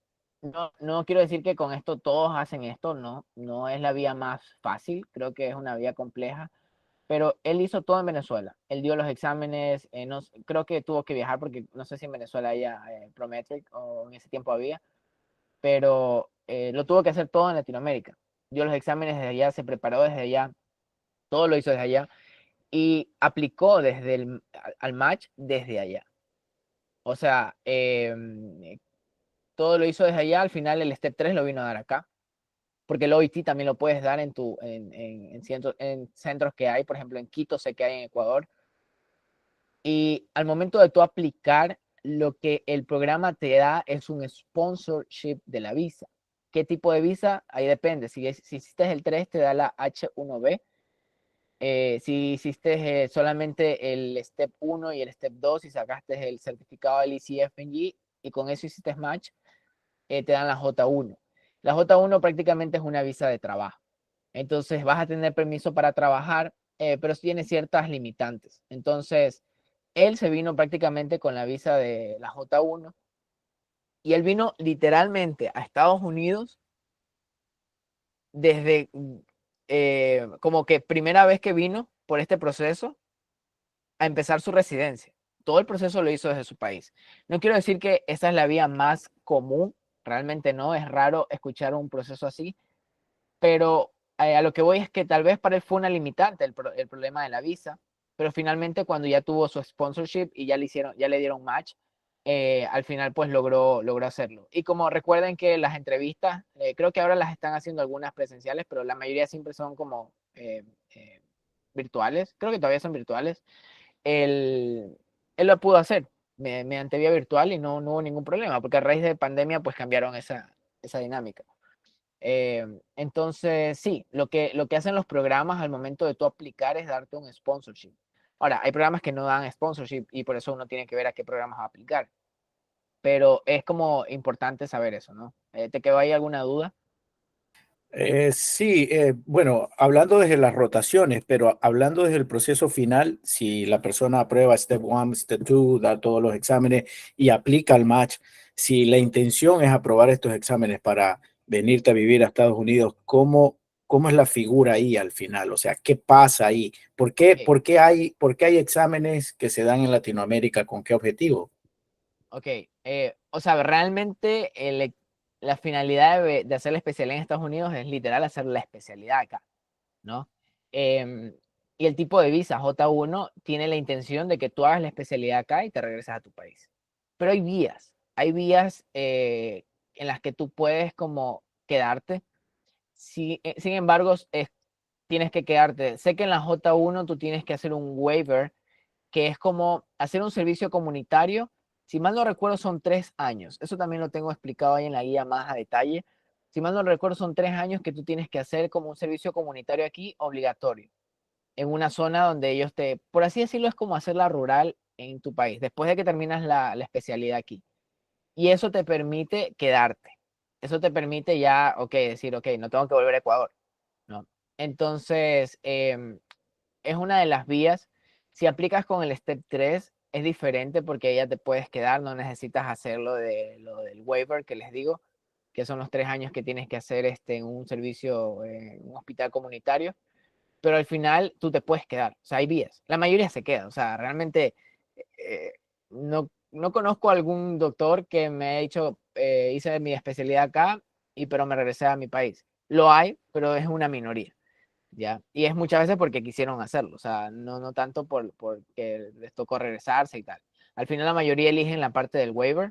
No quiero decir que con esto todos hacen esto, no es la vía más fácil, creo que es una vía compleja, pero él hizo todo en Venezuela. Él dio los exámenes, no, creo que tuvo que viajar porque no sé si en Venezuela haya Prometric o en ese tiempo había, pero lo tuvo que hacer todo en Latinoamérica. Dio los exámenes desde allá, se preparó desde allá, todo lo hizo desde allá y aplicó desde al match desde allá. O sea, todo lo hizo desde allá, al final el Step 3 lo vino a dar acá, porque el OIT también lo puedes dar en centros que hay, por ejemplo en Quito sé que hay en Ecuador, y al momento de tú aplicar, lo que el programa te da es un sponsorship de la visa. ¿Qué tipo de visa? Ahí depende. Si hiciste el 3 te da la H1B. Si hiciste solamente el Step 1 y el Step 2 y sacaste el certificado del ECFNG y con eso hiciste match, te dan la J1. La J1 prácticamente es una visa de trabajo. Entonces vas a tener permiso para trabajar, pero tiene ciertas limitantes. Entonces, él se vino prácticamente con la visa de la J1 y él vino literalmente a Estados Unidos desde como que primera vez que vino por este proceso a empezar su residencia. Todo el proceso lo hizo desde su país. No quiero decir que esa es la vía más común, realmente no, es raro escuchar un proceso así, pero a lo que voy es que tal vez para él fue una limitante el problema de la visa, pero finalmente cuando ya tuvo su sponsorship y ya le dieron match, al final pues logró hacerlo. Y como recuerden que las entrevistas, creo que ahora las están haciendo algunas presenciales, pero la mayoría siempre son como virtuales, creo que todavía son virtuales, él, él lo pudo hacer mediante vía virtual y no hubo ningún problema, porque a raíz de pandemia pues cambiaron esa dinámica. Entonces, sí, lo que hacen los programas al momento de tú aplicar es darte un sponsorship. Ahora, hay programas que no dan sponsorship y por eso uno tiene que ver a qué programas va a aplicar. Pero es como importante saber eso, ¿no? ¿Te quedó ahí alguna duda? Sí, bueno, hablando desde las rotaciones, pero hablando desde el proceso final, si la persona aprueba Step 1, Step 2, da todos los exámenes y aplica el match, si la intención es aprobar estos exámenes para venirte a vivir a Estados Unidos, ¿cómo es la figura ahí al final? O sea, ¿qué pasa ahí? ¿Por qué, Ok, por qué hay exámenes que se dan en Latinoamérica? ¿Con qué objetivo? ok. O sea, realmente la finalidad de hacer la especialidad en Estados Unidos es literal hacer la especialidad acá, ¿no? Em, y el tipo de visa J1 tiene la intención de que tú hagas la especialidad acá y te regreses a tu país. Pero hay vías en las que tú puedes como quedarte. Sin embargo, tienes que quedarte. Sé que en la J1 tú tienes que hacer un waiver, que es como hacer un servicio comunitario. Si mal no recuerdo, son 3 años. Eso también lo tengo explicado ahí en la guía más a detalle. Si mal no recuerdo, son 3 años que tú tienes que hacer como un servicio comunitario aquí obligatorio. en una zona donde ellos por así decirlo, es como hacerla rural en tu país, después de que terminas la especialidad aquí. Y eso te permite quedarte. Eso te permite ya, decir, no tengo que volver a Ecuador, ¿no? Entonces, es una de las vías. Si aplicas con el Step 3, es diferente porque ya te puedes quedar, no necesitas hacer lo del waiver que les digo, que son los 3 años que tienes que hacer en un servicio, en un hospital comunitario, pero al final tú te puedes quedar, o sea, hay vías. La mayoría se queda, o sea, realmente no conozco algún doctor que me haya dicho, hice mi especialidad acá, pero me regresé a mi país. Lo hay, pero es una minoría. ¿Ya? Y es muchas veces porque quisieron hacerlo, o sea, no tanto porque les tocó regresarse y tal. Al final la mayoría eligen la parte del waiver,